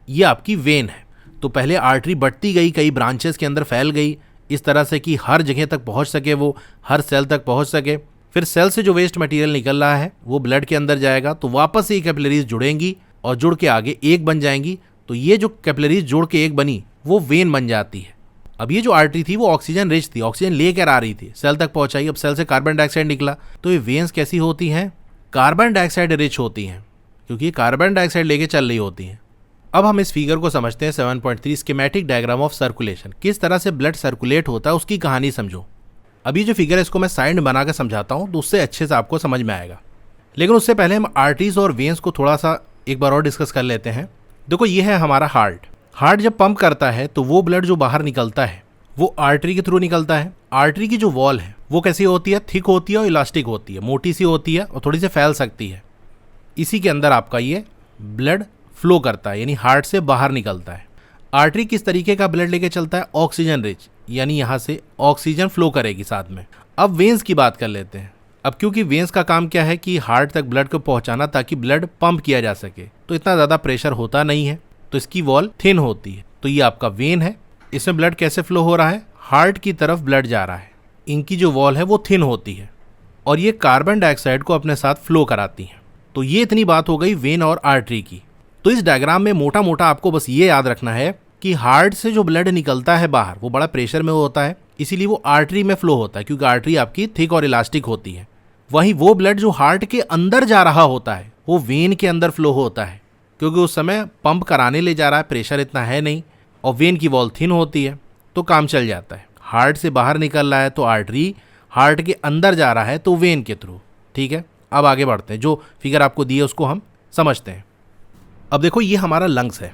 ये आपकी वेन है। तो पहले आर्टरी बढ़ती गई, कई ब्रांचेस के अंदर फैल गई इस तरह से कि हर जगह तक पहुंच सके, वो हर सेल तक पहुंच सके। फिर सेल से जो वेस्ट मटेरियल निकल रहा है वो ब्लड के अंदर जाएगा, तो वापस से ये कैपिलरीज जुड़ेंगी और जुड़ के आगे एक बन जाएंगी। तो ये जो कैपिलरीज जुड़ के एक बनी वो वेन बन जाती है। अब ये जो आर्टरी थी वो ऑक्सीजन रिच थी, ऑक्सीजन लेकर आ रही थी, सेल तक पहुंचाई। अब सेल से कार्बन डाइऑक्साइड निकला, तो ये वेन्स कैसी होती हैं, कार्बन डाइऑक्साइड रिच होती हैं, क्योंकि कार्बन डाइऑक्साइड लेके चल रही होती हैं। अब हम इस फिगर को समझते हैं 7.3 स्कीमेटिक डायग्राम ऑफ सर्कुलेशन। किस तरह से ब्लड सर्कुलेट होता है उसकी कहानी समझो। अभी जो फिगर है इसको मैं साइड में बना के समझाता हूँ तो उससे अच्छे से आपको समझ में आएगा। लेकिन उससे पहले हम आर्टरीज और वेन्स को थोड़ा सा एक बार और डिस्कस कर लेते हैं। देखो ये है हमारा हार्ट। हार्ट जब पंप करता है तो वो ब्लड जो बाहर निकलता है वो आर्टरी के थ्रू निकलता है। आर्टरी की जो वॉल है वो कैसी होती है, थिक होती है और इलास्टिक होती है, मोटी सी होती है और थोड़ी सी फैल सकती है। इसी के अंदर आपका ये ब्लड फ्लो करता है, यानी हार्ट से बाहर निकलता है। आर्टरी किस तरीके का ब्लड लेके चलता है, ऑक्सीजन रिच, यानी यहाँ से ऑक्सीजन फ्लो करेगी साथ में। अब वेन्स की बात कर लेते हैं। अब क्योंकि वेन्स का काम क्या है कि हार्ट तक ब्लड को पहुंचाना ताकि ब्लड पंप किया जा सके, तो इतना ज़्यादा प्रेशर होता नहीं है, तो इसकी वॉल थिन होती है। तो ये आपका वेन है, इसमें ब्लड कैसे फ्लो हो रहा है, हार्ट की तरफ ब्लड जा रहा है। इनकी जो वॉल है वो थिन होती है और ये कार्बन डाइऑक्साइड को अपने साथ फ्लो कराती हैं। तो ये इतनी बात हो गई वेन और आर्टरी की। तो इस डायग्राम में मोटा मोटा आपको बस ये याद रखना है कि हार्ट से जो ब्लड निकलता है बाहर वो बड़ा प्रेशर में होता है, इसीलिए वो आर्टरी में फ्लो होता है, क्योंकि आर्टरी आपकी थिक और इलास्टिक होती है। वहीं वो ब्लड जो हार्ट के अंदर जा रहा होता है वो वेन के अंदर फ्लो होता है, क्योंकि उस समय पंप कराने ले जा रहा है, प्रेशर इतना है नहीं और वेन की वॉल थिन होती है, तो काम चल जाता है। हार्ट से बाहर निकल रहा है तो आर्टरी, हार्ट के अंदर जा रहा है तो वेन के थ्रू। ठीक है, अब आगे बढ़ते हैं। जो फिगर आपको दी है उसको हम समझते हैं। अब देखो ये हमारा लंग्स है।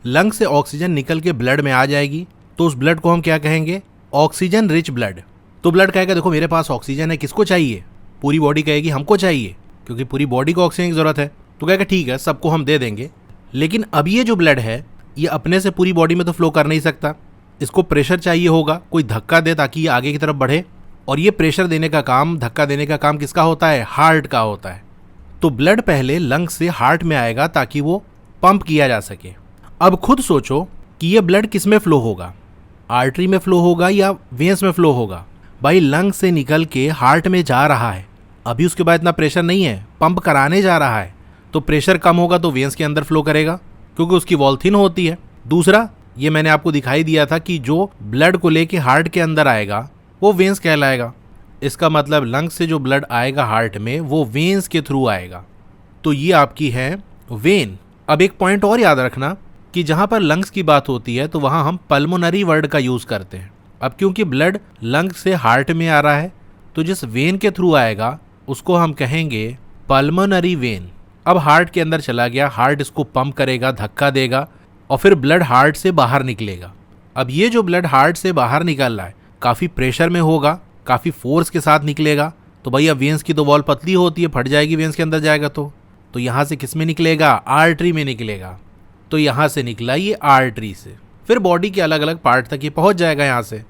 लंग्स से ऑक्सीजन निकल के ब्लड में आ जाएगी, तो उस ब्लड को हम क्या कहेंगे, ऑक्सीजन रिच ब्लड। तो ब्लड कहेगा देखो मेरे पास ऑक्सीजन है, किसको चाहिए, पूरी बॉडी कहेगी हमको चाहिए, क्योंकि पूरी बॉडी को ऑक्सीजन की जरूरत है। तो कहेगा ठीक है सबको हम दे देंगे। लेकिन अब ये जो ब्लड है ये अपने से पूरी बॉडी में तो फ्लो कर नहीं सकता, इसको प्रेशर चाहिए होगा, कोई धक्का दे ताकि ये आगे की तरफ बढ़े। और ये प्रेशर देने का काम, धक्का देने का काम किसका होता है, हार्ट का होता है। तो ब्लड पहले लंग्स से हार्ट में आएगा ताकि वो पंप किया जा सके। अब खुद सोचो कि ये ब्लड किस में फ्लो होगा, आर्टरी में फ्लो होगा या वेन्स में फ्लो होगा। भाई लंग्स से निकल के हार्ट में जा रहा है, अभी उसके बाद इतना प्रेशर नहीं है, पंप कराने जा रहा है, तो प्रेशर कम होगा तो वेन्स के अंदर फ्लो करेगा, क्योंकि उसकी वॉल थिन होती है। दूसरा, ये मैंने आपको दिखाई दिया था कि जो ब्लड को लेके हार्ट के अंदर आएगा वो वेन्स कहलाएगा। इसका मतलब लंग्स से जो ब्लड आएगा हार्ट में वो वेन्स के थ्रू आएगा। तो ये आपकी है वेन। अब एक पॉइंट और याद रखना कि जहां पर लंग्स की बात होती है तो वहां हम पल्मोनरी वर्ड का यूज करते हैं। अब क्योंकि ब्लड लंग्स से हार्ट में आ रहा है तो जिस वेन के थ्रू आएगा उसको हम कहेंगे पल्मोनरी वेन। अब हार्ट के अंदर चला गया, हार्ट इसको पंप करेगा, धक्का देगा और फिर ब्लड हार्ट से बाहर निकलेगा। अब ये जो ब्लड हार्ट से बाहर निकल रहा है काफ़ी प्रेशर में होगा, काफ़ी फोर्स के साथ निकलेगा। तो भैया वेन्स की तो वॉल पतली होती है, फट जाएगी वेन्स के अंदर जाएगा तो यहाँ से किस में निकलेगा, आर्टरी में निकलेगा। तो यहाँ से निकला ये आर्टरी से, फिर बॉडी के अलग अलग पार्ट तक ये पहुँच जाएगा यहाँ से।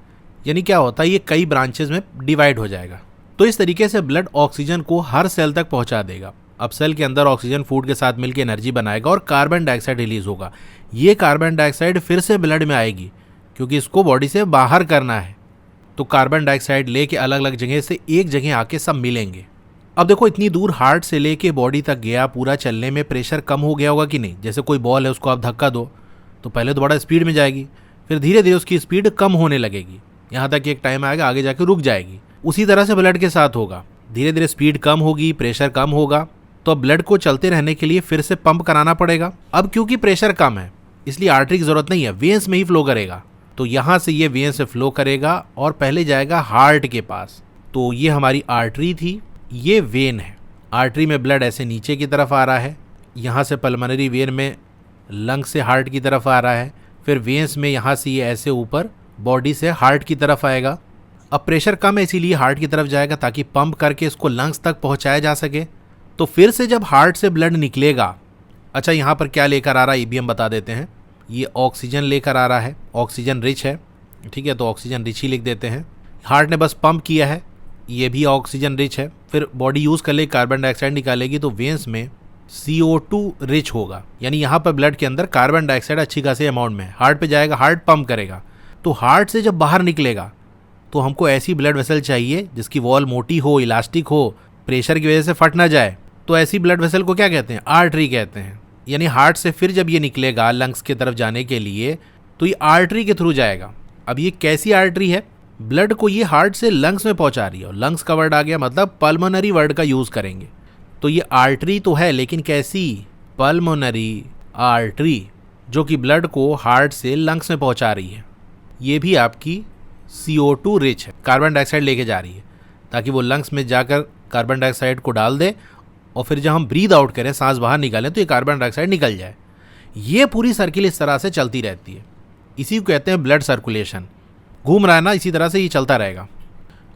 यानी क्या होता है, ये कई ब्रांचेज में डिवाइड हो जाएगा। तो इस तरीके से ब्लड ऑक्सीजन को हर सेल तक पहुँचा देगा। अब सेल के अंदर ऑक्सीजन फूड के साथ मिलकर एनर्जी बनाएगा और कार्बन डाइऑक्साइड रिलीज होगा। ये कार्बन डाइऑक्साइड फिर से ब्लड में आएगी, क्योंकि इसको बॉडी से बाहर करना है। तो कार्बन डाइऑक्साइड लेके अलग अलग जगह से एक जगह आके सब मिलेंगे। अब देखो इतनी दूर हार्ट से लेके बॉडी तक गया, पूरा चलने में प्रेशर कम हो गया होगा कि नहीं। जैसे कोई बॉल है उसको आप धक्का दो तो पहले तो बड़ा स्पीड में जाएगी, फिर धीरे धीरे उसकी स्पीड कम होने लगेगी, यहाँ तक एक टाइम आएगा आगे जाके रुक जाएगी। उसी तरह से ब्लड के साथ होगा, धीरे धीरे स्पीड कम होगी, प्रेशर कम होगा, तो अब ब्लड को चलते रहने के लिए फिर से पंप कराना पड़ेगा। अब क्योंकि प्रेशर कम है इसलिए आर्टरी की जरूरत नहीं है, वेन्स में ही फ्लो करेगा। तो यहाँ से ये वेन से फ्लो करेगा और पहले जाएगा हार्ट के पास। तो ये हमारी आर्टरी थी, ये वेन है। आर्टरी में ब्लड ऐसे नीचे की तरफ आ रहा है, यहाँ से पल्मोनरी वेन में लंग से हार्ट की तरफ आ रहा है, फिर वेन्स में यहाँ से ये ऐसे ऊपर बॉडी से हार्ट की तरफ आएगा। अब प्रेशर कम है इसीलिए हार्ट की तरफ जाएगा ताकि पंप करके इसको लंग्स तक पहुँचाया जा सके। तो फिर से जब हार्ट से ब्लड निकलेगा, अच्छा यहाँ पर क्या लेकर आ रहा है ये भी हम बता देते हैं। ये ऑक्सीजन लेकर आ रहा है, ऑक्सीजन रिच है, ठीक है, तो ऑक्सीजन रिच ही लिख देते हैं। हार्ट ने बस पंप किया है, ये भी ऑक्सीजन रिच है। फिर बॉडी यूज़ कर लेगी, कार्बन डाइऑक्साइड निकालेगी, तो वेन्स में CO2 रिच होगा, यानी यहाँ पर ब्लड के अंदर कार्बन डाइऑक्साइड अच्छी खासी अमाउंट में। हार्ट पे जाएगा, हार्ट पंप करेगा, तो हार्ट से जब बाहर निकलेगा तो हमको ऐसी ब्लड वेसल चाहिए जिसकी वॉल मोटी हो, इलास्टिक हो, प्रेशर की वजह से फट ना जाए। तो ऐसी ब्लड वेसल को क्या कहते हैं, आर्टरी कहते हैं। यानी हार्ट से फिर जब ये निकलेगा लंग्स की तरफ जाने के लिए तो ये आर्टरी के थ्रू जाएगा। अब ये कैसी आर्टरी है, ब्लड को ये हार्ट से लंग्स में पहुंचा रही है, और लंग्स का वर्ड आ गया मतलब पल्मोनरी वर्ड का यूज करेंगे। तो ये आर्टरी तो है लेकिन कैसी, पल्मोनरी आर्टरी, जो कि ब्लड को हार्ट से लंग्स में पहुंचा रही है। ये भी आपकी CO2 रिच है, कार्बन डाइऑक्साइड लेके जा रही है, ताकि वो लंग्स में जाकर कार्बन डाइऑक्साइड को डाल दे और फिर जब हम ब्रीद आउट करें, सांस बाहर निकालें, तो ये कार्बन डाइऑक्साइड निकल जाए। ये पूरी सर्किल इस तरह से चलती रहती है। इसी को कहते हैं ब्लड सर्कुलेशन। घूम रहा है ना, इसी तरह से ये चलता रहेगा।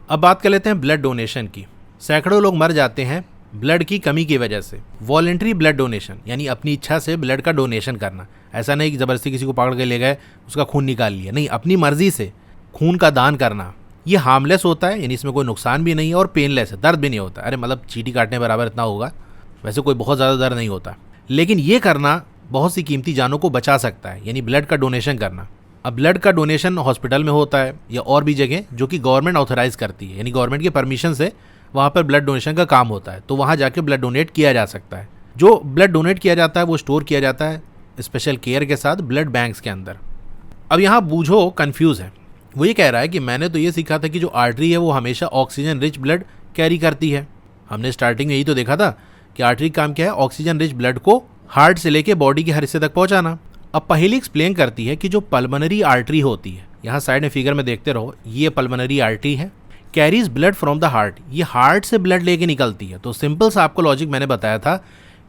अब बात कर लेते हैं ब्लड डोनेशन की। सैकड़ों लोग मर जाते हैं ब्लड की कमी की वजह से। वॉलेंट्री ब्लड डोनेशन यानी अपनी इच्छा से ब्लड का डोनेशन करना। ऐसा नहीं कि ज़बरदस्ती किसी को पकड़ के ले गए, उसका खून निकाल लिया, नहीं, अपनी मर्जी से खून का दान करना। ये हार्मलेस होता है, यानी इसमें कोई नुकसान भी नहीं है, और पेनलेस है, दर्द भी नहीं होता। अरे मतलब चींटी काटने बराबर इतना होगा, वैसे कोई बहुत ज़्यादा दर्द नहीं होता, लेकिन ये करना बहुत सी कीमती जानों को बचा सकता है, यानी ब्लड का डोनेशन करना। अब ब्लड का डोनेशन हॉस्पिटल में होता है या और भी जगह जो कि गवर्नमेंट ऑथराइज करती है, यानी गवर्नमेंट की परमिशन से वहाँ पर ब्लड डोनेशन का काम होता है, तो वहाँ जाके ब्लड डोनेट किया जा सकता है। जो ब्लड डोनेट किया जाता है वो स्टोर किया जाता है स्पेशल केयर के साथ ब्लड बैंक्स के अंदर। अब यहाँ बूझो कंफ्यूज है, वो ये कह रहा है कि मैंने तो ये सीखा था कि जो आर्टरी है वो हमेशा ऑक्सीजन रिच ब्लड कैरी करती है। हमने स्टार्टिंग में यही तो देखा था कि आर्टरी का काम क्या है, ऑक्सीजन रिच ब्लड को हार्ट से लेके बॉडी के हर हिस्से तक पहुंचाना। अब पहली एक्सप्लेन करती है कि जो पल्मोनरी आर्टरी होती है, यहाँ साइड में फिगर में देखते रहो, ये पल्मोनरी आर्टरी है, carries blood from the heart, ये हार्ट से ब्लड लेके निकलती है। तो सिंपल सा आपको लॉजिक मैंने बताया था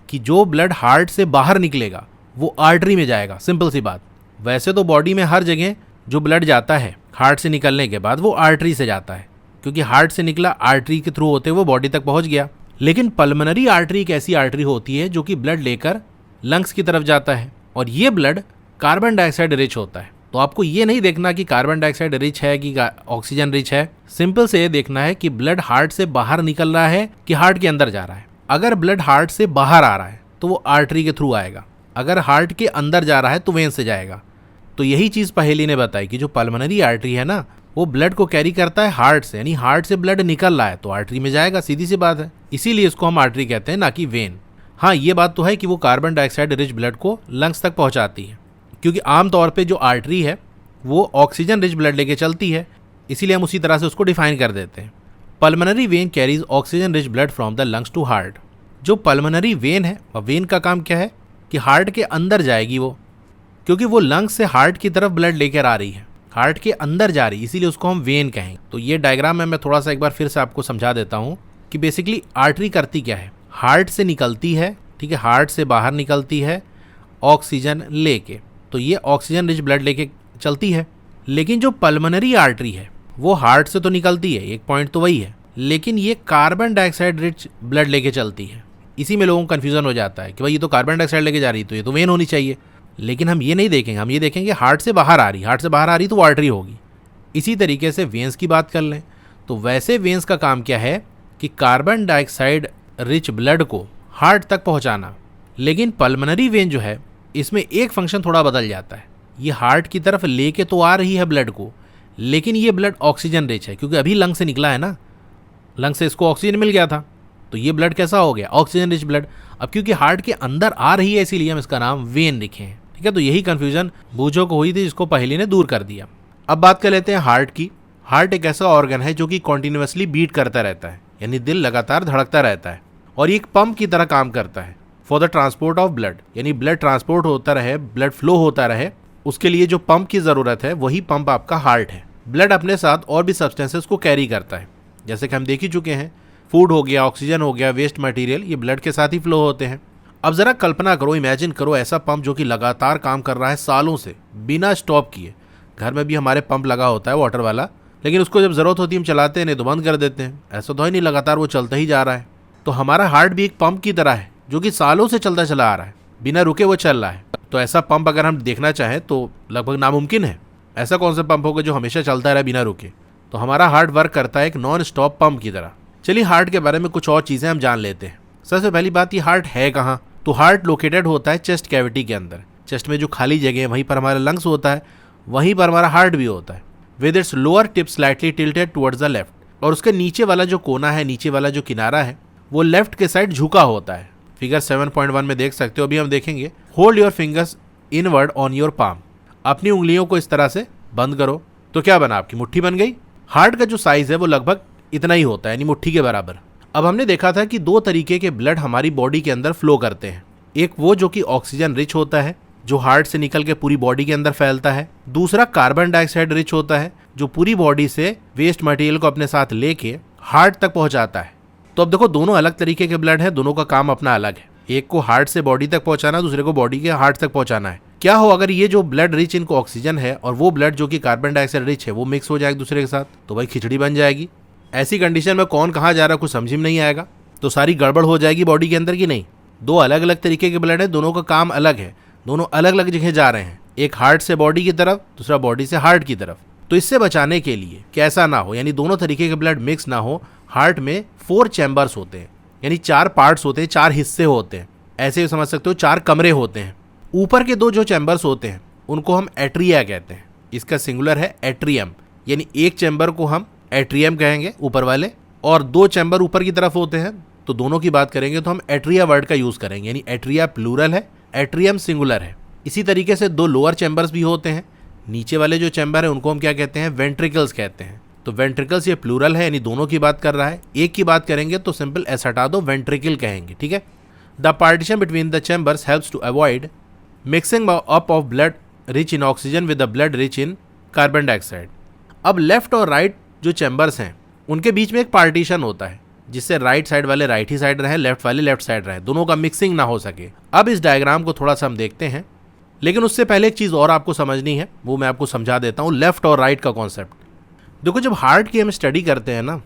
कि जो ब्लड हार्ट से बाहर निकलेगा वो आर्टरी में जाएगा, सिंपल सी बात। वैसे तो बॉडी में हर जगह जो ब्लड जाता है हार्ट से निकलने के बाद वो आर्टरी से जाता है, क्योंकि हार्ट से निकला आर्टरी के थ्रू होते वो बॉडी तक पहुंच गया। लेकिन पल्मोनरी आर्टरी एक ऐसी आर्टरी होती है जो कि ब्लड लेकर लंग्स की तरफ जाता है, और ये ब्लड कार्बन डाइऑक्साइड रिच होता है। तो आपको ये नहीं देखना कि कार्बन डाइऑक्साइड रिच है कि ऑक्सीजन रिच है, सिंपल से ये देखना है कि ब्लड हार्ट से बाहर निकल रहा है कि हार्ट के अंदर जा रहा है। अगर ब्लड हार्ट से बाहर आ रहा है तो वो आर्टरी के थ्रू आएगा, अगर हार्ट के अंदर जा रहा है तो वेन से जाएगा। तो यही चीज़ पहेली ने बताई कि जो पल्मोनरी आर्टरी है ना, वो ब्लड को कैरी करता है हार्ट से, यानी हार्ट से ब्लड निकल रहा है तो आर्टरी में जाएगा, सीधी सी बात है। इसीलिए इसको हम आर्टरी कहते हैं, ना कि वेन। हाँ, ये बात तो है कि वो कार्बन डाइऑक्साइड रिच ब्लड को लंग्स तक पहुंचाती है, क्योंकि आमतौर पे जो आर्टरी है वो ऑक्सीजन रिच ब्लड लेके चलती है, इसीलिए हम उसी तरह से उसको डिफाइन कर देते हैं। Pulmonary vein carries oxygen rich blood from the lungs to heart. जो पल्मोनरी वेन है, वह वेन का काम क्या है कि हार्ट के अंदर जाएगी वो, क्योंकि वो लंग्स से हार्ट की तरफ ब्लड लेकर आ रही है, हार्ट के अंदर जा रही है, इसीलिए उसको हम वेन कहेंगे। तो ये डायग्राम में मैं थोड़ा सा एक बार फिर से आपको समझा देता हूँ कि बेसिकली आर्टरी करती क्या है। हार्ट से निकलती है, ठीक है, हार्ट से बाहर निकलती है ऑक्सीजन लेके, तो ये ऑक्सीजन रिच ब्लड लेके चलती है। लेकिन जो पल्मोनरी आर्टरी है वो हार्ट से तो निकलती है, एक पॉइंट तो वही है, लेकिन ये कार्बन डाइऑक्साइड रिच ब्लड लेके चलती है। इसी में लोगों को कन्फ्यूजन हो जाता है कि भाई ये तो कार्बन डाइऑक्साइड लेके जा रही है तो ये तो वेन होनी चाहिए, लेकिन हम ये नहीं देखेंगे, हम ये देखेंगे हार्ट से बाहर आ रही, हार्ट से बाहर आ रही तो वो आर्टरी होगी। इसी तरीके से वेंस की बात कर लें तो वैसे वेंस का काम क्या है कि कार्बन डाइऑक्साइड रिच ब्लड को हार्ट तक पहुंचाना। लेकिन पल्मोनरी वेन जो है इसमें एक फंक्शन थोड़ा बदल जाता है, ये हार्ट की तरफ लेके तो आ रही है ब्लड को, लेकिन ये ब्लड ऑक्सीजन रिच है, क्योंकि अभी लंग से निकला है ना, लंग से इसको ऑक्सीजन मिल गया था, तो ये ब्लड कैसा हो गया, ऑक्सीजन रिच ब्लड। अब क्योंकि हार्ट के अंदर आ रही है इसीलिए हम इसका नाम वेन लिखे हैं, ठीक है। तो यही कंफ्यूजन बूझो को हुई थी, जिसको पहेली ने दूर कर दिया। अब बात कर लेते हैं हार्ट की। हार्ट एक ऐसा ऑर्गन है जो कि कॉन्टिन्यूसली बीट करता रहता है, यानी दिल लगातार धड़कता रहता है, और ये एक पंप की तरह काम करता है for the transport of blood, यानी ब्लड ट्रांसपोर्ट होता रहे, ब्लड फ्लो होता रहे, उसके लिए जो पंप की ज़रूरत है वही पंप आपका हार्ट है। ब्लड अपने साथ और भी सब्सटेंसेस को कैरी करता है, जैसे कि हम देख ही चुके हैं, फूड हो गया, ऑक्सीजन हो गया, वेस्ट मटेरियल, ये ब्लड के साथ ही फ्लो होते हैं। अब ज़रा कल्पना करो, इमेजिन करो ऐसा पंप जो कि लगातार काम कर रहा है सालों से बिना स्टॉप किए। घर में भी हमारे पंप लगा होता है वाटर वाला, लेकिन उसको जब ज़रूरत होती है हम चलाते हैं, नहीं तो बंद कर देते हैं। ऐसा तो है नहीं, लगातार वो चलता ही जा रहा है। तो हमारा हार्ट भी एक पंप की तरह है जो कि सालों से चलता चला आ रहा है, बिना रुके वो चल रहा है। तो ऐसा पंप अगर हम देखना चाहें तो लगभग नामुमकिन है। ऐसा कौन सा पंप होगा जो हमेशा चलता रहे बिना रुके? तो हमारा हार्ट वर्क करता है एक नॉन स्टॉप पंप की तरह। चलिए हार्ट के बारे में कुछ और चीज़ें हम जान लेते हैं। सबसे पहली बात, ये हार्ट है कहाँ? तो हार्ट लोकेटेड होता है चेस्ट कैविटी के अंदर। चेस्ट में जो खाली जगह है वहीं पर हमारा लंग्स होता है, वहीं पर हमारा हार्ट भी होता है। With its lower tip slightly tilted towards the left, और उसके नीचे वाला जो कोना है, नीचे वाला जो किनारा है, वो लेफ्ट के साइड झुका होता है। फिगर 7.1 में देख सकते हो, अभी हम देखेंगे। Hold your fingers inward on your palm, अपनी उंगलियों को इस तरह से बंद करो, तो क्या बना, आपकी मुट्ठी बन गई। हार्ट का जो साइज है वो लगभग इतना ही होता है, यानी मुट्ठी के बराबर। अब हमने देखा था कि दो तरीके के ब्लड हमारी बॉडी के अंदर फ्लो करते हैं। एक वो जो कि ऑक्सीजन रिच होता है, जो हार्ट से निकल के पूरी बॉडी के अंदर फैलता है। दूसरा कार्बन डाइऑक्साइड रिच होता है, जो पूरी बॉडी से वेस्ट मटेरियल को अपने साथ लेके हार्ट तक पहुंचाता है। तो अब देखो दोनों अलग तरीके के ब्लड है, दोनों का काम अपना अलग है। एक को हार्ट से बॉडी तक पहुंचाना, दूसरे को बॉडी के हार्ट तक पहुंचाना है। क्या हो अगर ये जो ब्लड रिच इनको ऑक्सीजन है और वो ब्लड जो कि कार्बन डाइऑक्साइड रिच है वो मिक्स हो जाए एक दूसरे के साथ, तो भाई खिचड़ी बन जाएगी। ऐसी कंडीशन में कौन कहाँ जा रहा है कुछ समझ में नहीं आएगा, तो सारी गड़बड़ हो जाएगी बॉडी के अंदर की नहीं। दो अलग अलग तरीके के ब्लड है, दोनों का काम अलग है, दोनों अलग अलग जगह जा रहे हैं, एक हार्ट से बॉडी की तरफ, दूसरा बॉडी से हार्ट की तरफ। तो इससे बचाने के लिए कैसा ना हो, यानी दोनों तरीके के ब्लड मिक्स ना हो, हार्ट में 4 चैम्बर्स होते हैं, यानी 4 पार्ट्स होते हैं, 4 हिस्से होते हैं। ऐसे भी समझ सकते हो 4 कमरे होते हैं। ऊपर के 2 जो चैम्बर्स होते हैं उनको हम एट्रिया कहते हैं। इसका सिंगुलर है एट्रियम, यानी एक चैम्बर को हम एट्रियम कहेंगे ऊपर वाले, और 2 चैम्बर ऊपर की तरफ होते हैं, तो दोनों की बात करेंगे तो हम एट्रिया वर्ड का यूज करेंगे, यानी एट्रिया प्लूरल है, एट्रियम सिंगुलर है। इसी तरीके से 2 लोअर चैम्बर्स भी होते हैं। नीचे वाले जो चैम्बर है उनको हम क्या कहते हैं, वेंट्रिकल्स कहते हैं। तो वेंट्रिकल्स ये प्लूरल है, यानी दोनों की बात कर रहा है। एक की बात करेंगे तो सिंपल एस हटा दो, वेंट्रिकल कहेंगे, ठीक है। The partition between the chambers helps to avoid mixing up of blood rich in oxygen with the blood rich in carbon dioxide. अब लेफ्ट और राइट जो चैम्बर्स हैं उनके बीच में एक पार्टीशन होता है, जिससे राइट साइड वाले राइट ही साइड रहे, लेफ्ट वाले लेफ्ट साइड रहे, दोनों का मिक्सिंग ना हो सके। अब इस डायग्राम को थोड़ा सा हम देखते हैं, लेकिन उससे पहले एक चीज़ और आपको समझनी है, वो मैं आपको समझा देता हूँ, लेफ्ट और राइट का कॉन्सेप्ट। देखो जब हार्ट की हम स्टडी करते हैं ना,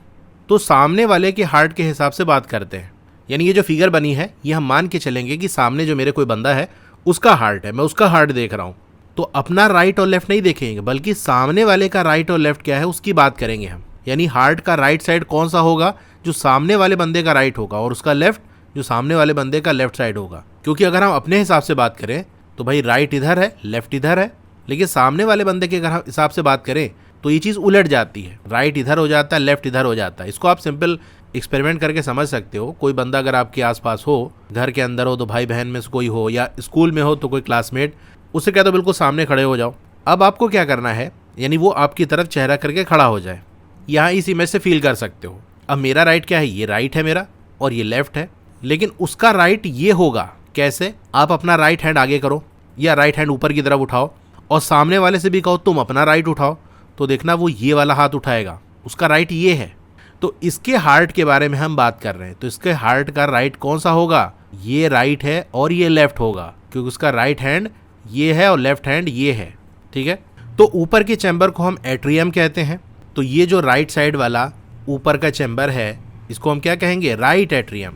तो सामने वाले के हार्ट के हिसाब से बात करते हैं। यानी ये जो फिगर बनी है ये हम मान के चलेंगे कि सामने जो मेरे कोई बंदा है उसका हार्ट है, मैं उसका हार्ट देख रहा हूँ, तो अपना राइट और लेफ्ट नहीं देखेंगे, बल्कि सामने वाले का राइट और लेफ्ट क्या है उसकी बात करेंगे हम। यानी हार्ट का राइट साइड कौन सा होगा, जो सामने वाले बंदे का राइट होगा, और उसका लेफ्ट जो सामने वाले बंदे का लेफ्ट साइड होगा। क्योंकि अगर हम अपने हिसाब से बात करें तो भाई राइट इधर है, लेफ्ट इधर है, लेकिन सामने वाले बंदे के अगर हम हिसाब से बात करें तो ये चीज़ उलट जाती है, राइट इधर हो जाता है, लेफ्ट इधर हो जाता है। इसको आप सिंपल एक्सपेरिमेंट करके समझ सकते हो। कोई बंदा अगर आपके आसपास हो, घर के अंदर हो तो भाई बहन में से कोई हो, या स्कूल में हो तो कोई क्लासमेट, उससे क्या तो बिल्कुल सामने खड़े हो जाओ। अब आपको क्या करना है, यानी वो आपकी तरफ चेहरा करके खड़ा हो जाए। यहाँ इस इमेज से फील कर सकते हो। अब मेरा राइट क्या है, ये राइट है मेरा और ये लेफ्ट है, लेकिन उसका राइट ये होगा। कैसे? आप अपना राइट हैंड आगे करो या राइट हैंड ऊपर की तरफ उठाओ और सामने वाले से भी कहो तुम अपना राइट उठाओ, तो देखना वो ये वाला हाथ उठाएगा, उसका राइट ये है। तो इसके हार्ट के बारे में हम बात कर रहे हैं, तो इसके हार्ट का राइट कौन सा होगा, ये राइट है और ये लेफ्ट होगा, क्योंकि उसका राइट हैंड ये है और लेफ्ट हैंड ये है, ठीक है। तो ऊपर के चैम्बर को हम एट्रियम कहते हैं। तो ये जो राइट साइड वाला ऊपर का चैम्बर है इसको हम क्या कहेंगे, राइट एट्रियम।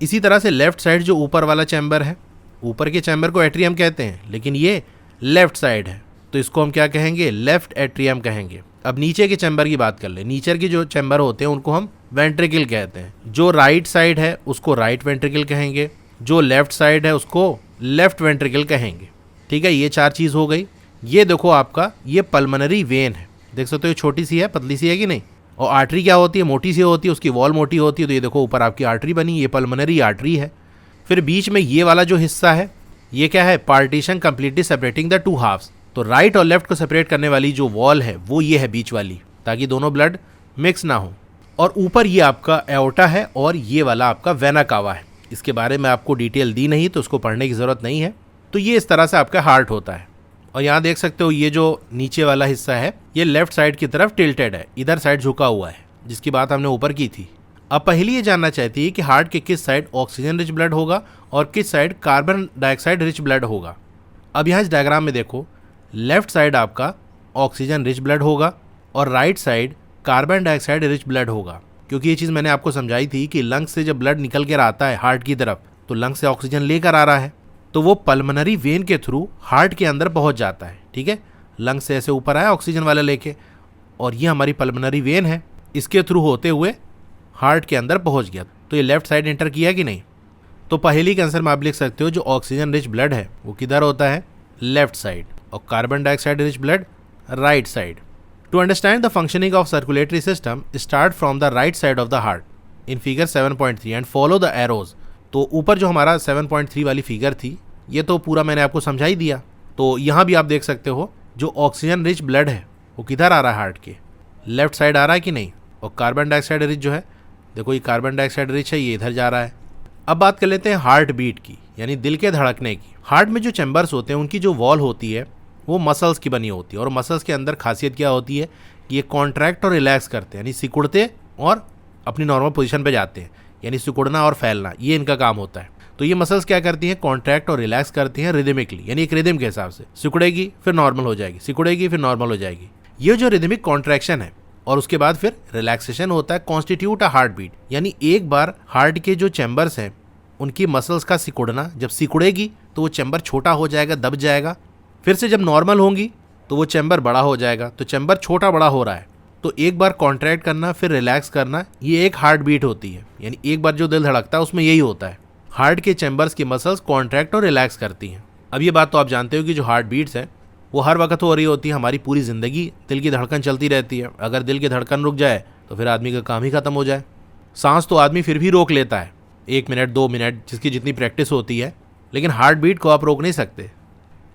इसी तरह से लेफ्ट साइड जो ऊपर वाला चैम्बर है, ऊपर के चैम्बर को एट्रियम कहते हैं, लेकिन ये लेफ्ट साइड है, तो इसको हम क्या कहेंगे, लेफ्ट एट्रियम कहेंगे। अब नीचे के चैम्बर की बात कर ले। नीचे के जो चैम्बर होते हैं उनको हम वेंट्रिकल कहते हैं। जो राइट साइड है उसको राइट वेंट्रिकल कहेंगे, जो लेफ्ट साइड है उसको लेफ्ट वेंट्रिकल कहेंगे, ठीक है। ये 4 चीज़ हो गई। ये देखो आपका ये पल्मोनरी वेन है, देख सकते हो छोटी सी है, पतली सी है कि नहीं। और आर्टरी क्या होती है, मोटी सी होती है, उसकी वॉल मोटी होती है। तो ये देखो ऊपर आपकी आर्टरी बनी, ये पल्मोनरी आर्टरी है। फिर बीच में ये वाला जो हिस्सा है ये क्या है, partition completely separating the 2 halves. तो राइट और लेफ्ट को सेपरेट करने वाली जो वॉल है वो ये है बीच वाली, ताकि दोनों ब्लड मिक्स ना हो। और ऊपर ये आपका एओर्टा है और ये वाला आपका वेना कावा है। इसके बारे में आपको डिटेल दी नहीं तो उसको पढ़ने की ज़रूरत नहीं है। तो ये इस तरह से आपका हार्ट होता है। और यहाँ देख सकते हो ये जो नीचे वाला हिस्सा है ये लेफ्ट साइड की तरफ टिल्टेड है, इधर साइड झुका हुआ है, जिसकी बात हमने ऊपर की थी। अब पहले ये जानना चाहती है कि हार्ट के किस साइड ऑक्सीजन रिच ब्लड होगा और किस side carbon dioxide rich blood होगा। अब यहाँ इस डायग्राम में देखो, लेफ्ट साइड आपका ऑक्सीजन रिच ब्लड होगा और right side carbon dioxide rich blood होगा। क्योंकि ये चीज़ मैंने आपको समझाई थी कि लंग्स से जब ब्लड निकल कर आता है हार्ट की तरफ, तो लंग्स से ऑक्सीजन लेकर आ रहा है, तो वो पल्मोनरी वेन के थ्रू हार्ट के अंदर पहुंच जाता है, ठीक है। लंग्स से ऐसे ऊपर आया ऑक्सीजन वाला लेके, और ये हमारी पल्मोनरी वेन है, इसके थ्रू होते हुए हार्ट के अंदर पहुंच गया। तो ये लेफ्ट साइड एंटर किया कि नहीं। तो पहली के आंसर में आप लिख सकते हो जो ऑक्सीजन रिच ब्लड है वो किधर होता है, लेफ्ट साइड, और carbon dioxide rich blood right side. To understand the functioning of circulatory system start from the right side of the heart in figure 7.3 and follow the arrows. तो ऊपर जो हमारा 7.3 वाली फिगर थी ये तो पूरा मैंने आपको समझा ही दिया। तो यहाँ भी आप देख सकते हो जो ऑक्सीजन रिच ब्लड है वो किधर आ रहा है, हार्ट के लेफ्ट साइड आ रहा है कि नहीं। और कार्बन डाइऑक्साइड रिच जो है, देखो ये कार्बन डाइऑक्साइड रिच है, ये इधर जा रहा है। अब बात कर लेते हैं हार्ट बीट की, यानी दिल के धड़कने की। हार्ट में जो चैम्बर्स होते हैं उनकी जो वॉल होती है वो मसल्स की बनी होती है, और मसल्स के अंदर खासियत क्या होती है कि ये कॉन्ट्रैक्ट और रिलैक्स करते हैं, यानी सिकुड़ते और अपनी नॉर्मल पोजीशन पे जाते हैं, यानी सिकुड़ना और फैलना, ये इनका काम होता है। तो ये मसल्स क्या करती हैं, कॉन्ट्रैक्ट और रिलैक्स करती हैं रिदमिकली, यानी एक रिदम के हिसाब से, सिकुड़ेगी फिर नॉर्मल हो जाएगी, सिकुड़ेगी फिर नॉर्मल हो जाएगी। ये जो रिदमिक कॉन्ट्रैक्शन है और उसके बाद फिर रिलैक्सेशन होता है, कॉन्स्टिट्यूट अ हार्ट बीट, यानी एक बार हार्ट के जो चैम्बर्स हैं उनकी मसल्स का सिकुड़ना, जब सिकुड़ेगी तो वो चैम्बर छोटा हो जाएगा, दब जाएगा, फिर से जब नॉर्मल होंगी तो वो चैम्बर बड़ा हो जाएगा। तो चैम्बर छोटा बड़ा हो रहा है, तो एक बार कॉन्ट्रैक्ट करना फिर रिलैक्स करना, ये एक हार्ट बीट होती है, यानी एक बार जो दिल धड़कता है उसमें यही होता है, हार्ट के चैम्बर्स की मसल्स कॉन्ट्रैक्ट और रिलैक्स करती हैं। अब ये बात तो आप जानते हो कि जो हार्ट बीट्स हैं वो हर वक्त हो रही होती है, हमारी पूरी ज़िंदगी दिल की धड़कन चलती रहती है। अगर दिल की धड़कन रुक जाए तो फिर आदमी का काम ही खत्म हो जाए। सांस तो आदमी फिर भी रोक लेता है 1 मिनट 2 मिनट, जिसकी जितनी प्रैक्टिस होती है, लेकिन हार्ट बीट को आप रोक नहीं सकते।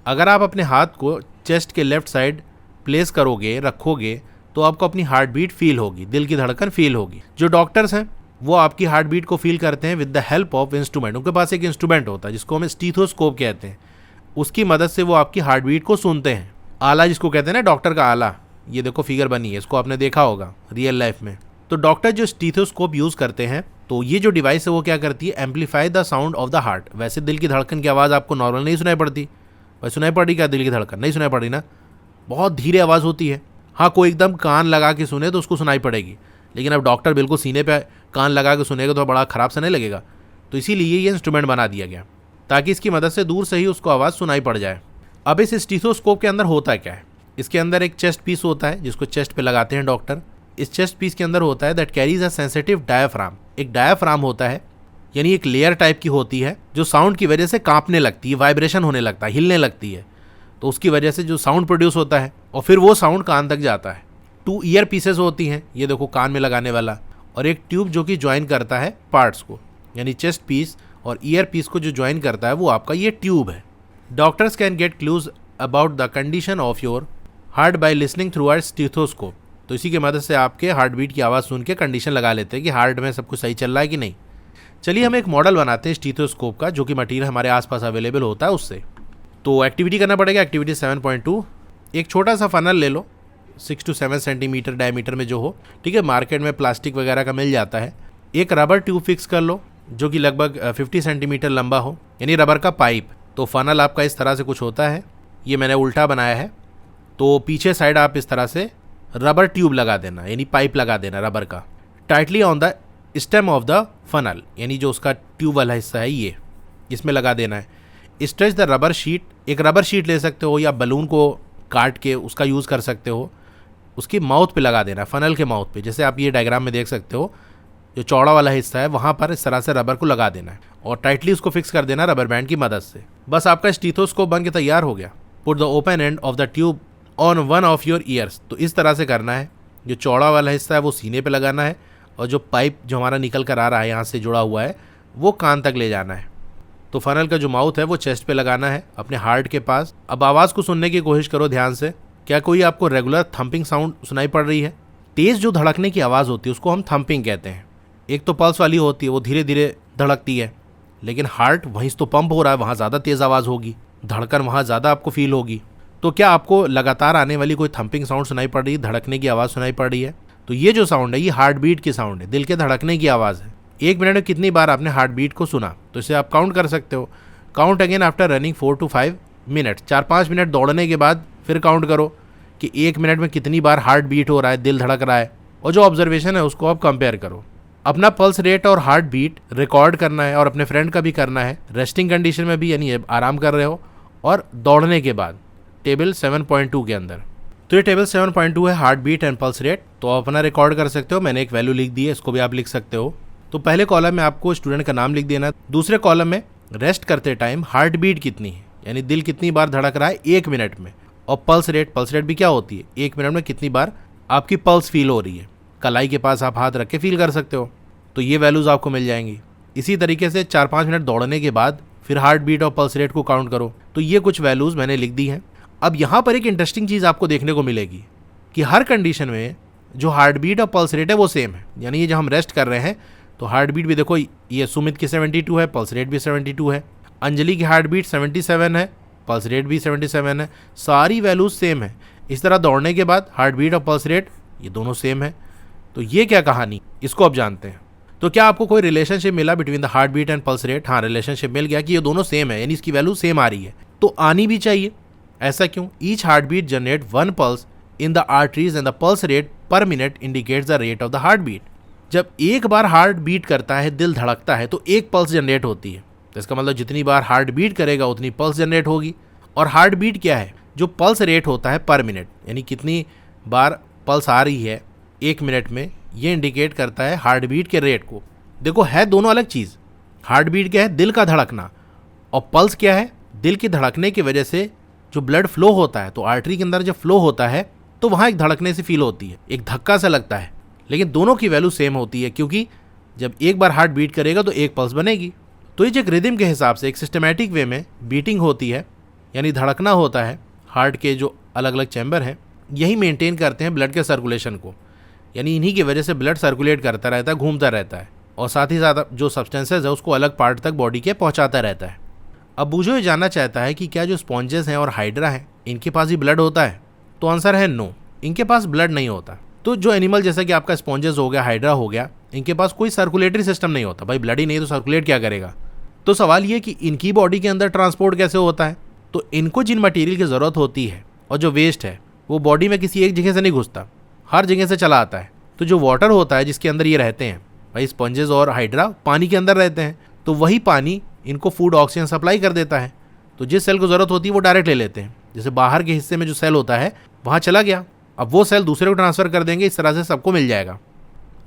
अगर आप अपने हाथ को चेस्ट के लेफ्ट साइड प्लेस करोगे, रखोगे, तो आपको अपनी हार्ट बीट फील होगी, दिल की धड़कन फील होगी। जो डॉक्टर्स हैं वो आपकी हार्ट बीट को फील करते हैं with the help of instrument. उनके पास एक इंस्ट्रूमेंट होता है जिसको हम स्टीथोस्कोप कहते हैं, उसकी मदद से वो आपकी हार्ट बीट को सुनते हैं। आला जिसको कहते हैं ना, डॉक्टर का आला, ये देखो फिगर बनी है, इसको आपने देखा होगा रियल लाइफ में। तो डॉक्टर जो स्टीथोस्कोप यूज़ करते हैं, तो ये जो डिवाइस है वो क्या करती है, amplify the sound of the heart. वैसे दिल की धड़कन की आवाज़ आपको नॉर्मल नहीं सुनाई पड़ती, वैसे सुनाई पड़ी क्या, दिल की धड़कन नहीं सुनाई पड़ी ना, बहुत धीरे आवाज़ होती है। हाँ, कोई एकदम कान लगा के सुने तो उसको सुनाई पड़ेगी, लेकिन अब डॉक्टर बिल्कुल सीने पे कान लगा के सुनेगा तो बड़ा ख़राब सा नहीं लगेगा। तो इसीलिए ये इंस्ट्रूमेंट बना दिया गया ताकि इसकी मदद से दूर से ही उसको आवाज़ सुनाई पड़ जाए। अब इस स्टीथोस्कोप के अंदर होता क्या है, इसके अंदर एक चेस्ट पीस होता है जिसको चेस्ट पे लगाते हैं डॉक्टर। इस चेस्ट पीस के अंदर होता है that carries a sensitive diaphragm. एक डायाफ्राम होता है, यानी एक लेयर टाइप की होती है जो साउंड की वजह से कांपने लगती है, वाइब्रेशन होने लगता है, हिलने लगती है, तो उसकी वजह से जो साउंड प्रोड्यूस होता है और फिर वो साउंड कान तक जाता है। 2 ईयर पीसेस होती हैं, ये देखो कान में लगाने वाला, और एक ट्यूब जो कि ज्वाइन करता है पार्ट्स को, यानी चेस्ट पीस और ईयर पीस को जो ज्वाइन करता है वो आपका ये ट्यूब है। Doctors can get clues about the condition of your heart by listening through our stethoscope. तो इसी की मदद से आपके हार्ट बीट की आवाज़ सुन के कंडीशन लगा लेते हैं कि हार्ट में सब कुछ सही चल रहा है कि नहीं। चलिए हम एक मॉडल बनाते हैं स्टीथोस्कोप का, जो कि मटीरियल हमारे आसपास अवेलेबल होता है उससे। तो एक्टिविटी करना पड़ेगा, एक्टिविटी 7.2। एक छोटा सा फनल ले लो 6 to 7 सेंटीमीटर डायमीटर में जो हो, ठीक है, मार्केट में प्लास्टिक वगैरह का मिल जाता है। एक रबर ट्यूब फिक्स कर लो जो कि लगभग 50 सेंटीमीटर लंबा हो, यानी रबर का पाइप। तो फनल आपका इस तरह से कुछ होता है, ये मैंने उल्टा बनाया है। तो पीछे साइड आप इस तरह से रबर ट्यूब लगा देना, यानी पाइप लगा देना रबर का, tightly on the stem of the funnel, यानी जो उसका ट्यूब वाला हिस्सा है ये, इसमें लगा देना है। स्ट्रेच द रबर शीट, एक रबर शीट ले सकते हो या बलून को काट के उसका यूज़ कर सकते हो, उसकी माउथ पे लगा देना, फनल के माउथ पे, जैसे आप ये डायग्राम में देख सकते हो, जो चौड़ा वाला हिस्सा है वहाँ पर इस तरह से रबर को लगा देना है और टाइटली उसको फिक्स कर देना रबर बैंड की मदद से। बस आपका स्टीथोस्कोप बन के तैयार हो गया। Put the open end of the tube on one of your ears. तो इस तरह से करना है, जो चौड़ा वाला हिस्सा है वो सीने पे लगाना है और जो पाइप जो हमारा निकल कर आ रहा है यहाँ से जुड़ा हुआ है वो कान तक ले जाना है। तो फनल का जो माउथ है वो चेस्ट पे लगाना है अपने हार्ट के पास। अब आवाज़ को सुनने की कोशिश करो ध्यान से, क्या कोई आपको रेगुलर थंपिंग साउंड सुनाई पड़ रही है? तेज़ जो धड़कने की आवाज़ होती है उसको हम थंपिंग कहते हैं। एक तो पल्स वाली होती है, वो धीरे धीरे धड़कती है, लेकिन हार्ट वहीं तो पंप हो रहा है, वहाँ ज़्यादा तेज़ आवाज़ होगी, धड़कन वहाँ ज़्यादा आपको फील होगी। तो क्या आपको लगातार आने वाली कोई थंपिंग साउंड सुनाई पड़ रही है, धड़कने की आवाज़ सुनाई पड़ रही है? तो ये जो साउंड है ये हार्ट बीट की साउंड है, दिल के धड़कने की आवाज़ है। 1 मिनट में कितनी बार आपने हार्ट बीट को सुना, तो इसे आप काउंट कर सकते हो। Count again after running 4 to 5 minute. 4-5 minute दौड़ने के बाद फिर काउंट करो कि 1 मिनट में कितनी बार हार्ट बीट हो रहा है, दिल धड़क रहा है, और जो ऑब्जर्वेशन है उसको आप कंपेयर करो। अपना पल्स रेट और हार्ट बीट रिकॉर्ड करना है और अपने फ्रेंड का भी करना है, रेस्टिंग कंडीशन में भी, यानी आराम कर रहे हो, और दौड़ने के बाद टेबल 7.2 के अंदर। तो ये टेबल 7.2 है heart beat and pulse rate. तो आप अपना रिकॉर्ड कर सकते हो, मैंने एक वैल्यू लिख दी है, इसको भी आप लिख सकते हो। तो पहले कॉलम में आपको स्टूडेंट का नाम लिख देना, दूसरे कॉलम में रेस्ट करते टाइम हार्ट बीट कितनी है, यानी दिल कितनी बार धड़क रहा है 1 मिनट में, और पल्स रेट भी क्या होती है, 1 मिनट में कितनी बार आपकी पल्स फील हो रही है, कलाई के पास आप हाथ रख के फील कर सकते हो। तो ये वैल्यूज़ आपको मिल जाएंगी। इसी तरीके से 4-5 मिनट दौड़ने के बाद फिर हार्ट बीट और पल्स रेट को काउंट करो। तो ये कुछ वैल्यूज़ मैंने लिख दी हैं। अब यहाँ पर एक इंटरेस्टिंग चीज़ आपको देखने को मिलेगी कि हर कंडीशन में जो हार्ट बीट और पल्स रेट है वो सेम है, यानी ये जो हम रेस्ट कर रहे हैं तो हार्ट बीट भी देखो ये सुमित की 72 है, पल्स रेट भी 72 है। अंजलि की हार्ट बीट 77 है, पल्स रेट भी 77 है, सारी वैल्यूज सेम है। इस तरह दौड़ने के बाद हार्ट बीट और पल्स रेट ये दोनों सेम है। तो ये क्या कहानी, इसको अब जानते हैं। तो क्या आपको कोई रिलेशनशिप मिला between the heart beat and pulse rate? हाँ, रिलेशनशिप मिल गया कि ये दोनों सेम है, यानी इसकी वैल्यू सेम आ रही है। तो आनी भी चाहिए। ऐसा क्यों? Each heart beat generate 1 pulse in the arteries and the pulse rate per minute indicates the rate of the heart beat. जब एक बार हार्ट बीट करता है, दिल धड़कता है, तो एक पल्स जनरेट होती है। तो इसका मतलब जितनी बार हार्ट बीट करेगा उतनी पल्स जनरेट होगी। और हार्ट बीट क्या है? जो पल्स रेट होता है पर मिनट, यानी कितनी बार पल्स आ रही है 1 मिनट में, ये इंडिकेट करता है हार्ट बीट के रेट को। देखो, है दोनों अलग चीज़। हार्ट बीट क्या है? दिल का धड़कना। और पल्स क्या है? दिल के धड़कने की वजह से जो ब्लड फ्लो होता है, तो आर्टरी के अंदर जब फ्लो होता है तो वहाँ एक धड़कने से फील होती है, एक धक्का सा लगता है। लेकिन दोनों की वैल्यू सेम होती है, क्योंकि जब एक बार हार्ट बीट करेगा तो एक पल्स बनेगी। तो ये जो एक रिदम के हिसाब से एक सिस्टमैटिक वे में बीटिंग होती है, यानी धड़कना होता है हार्ट के जो अलग अलग चैम्बर हैं, यही मेंटेन करते हैं ब्लड के सर्कुलेशन को। यानी इन्हीं की वजह से ब्लड सर्कुलेट करता रहता है, घूमता रहता है, और साथ ही साथ जो सब्सटेंसेज है उसको अलग पार्ट तक बॉडी के पहुंचाता रहता है। अब बूझो ये जानना चाहता है कि क्या जो स्पॉन्जेस हैं और हाइड्रा हैं, इनके पास ही ब्लड होता है? तो आंसर है नो, इनके पास ब्लड नहीं होता। तो जो एनिमल जैसा कि आपका स्पॉन्जेस हो गया, हाइड्रा हो गया, इनके पास कोई सर्कुलेटरी सिस्टम नहीं होता। भाई ब्लड ही नहीं तो सर्कुलेट क्या करेगा? तो सवाल ये कि इनकी बॉडी के अंदर ट्रांसपोर्ट कैसे होता है? तो इनको जिन मटेरियल की ज़रूरत होती है और जो वेस्ट है वो बॉडी में किसी एक जगह से नहीं घुसता, हर जगह से चला आता है। तो जो वाटर होता है जिसके अंदर ये रहते हैं, भाई स्पंजेस और हाइड्रा पानी के अंदर रहते हैं, तो वही पानी इनको फूड ऑक्सीजन सप्लाई कर देता है। तो जिस सेल को ज़रूरत होती है वो डायरेक्ट ले लेते हैं। जैसे बाहर के हिस्से में जो सेल होता है वहाँ चला गया, अब वो सेल दूसरे को ट्रांसफ़र कर देंगे, इस तरह से सबको मिल जाएगा।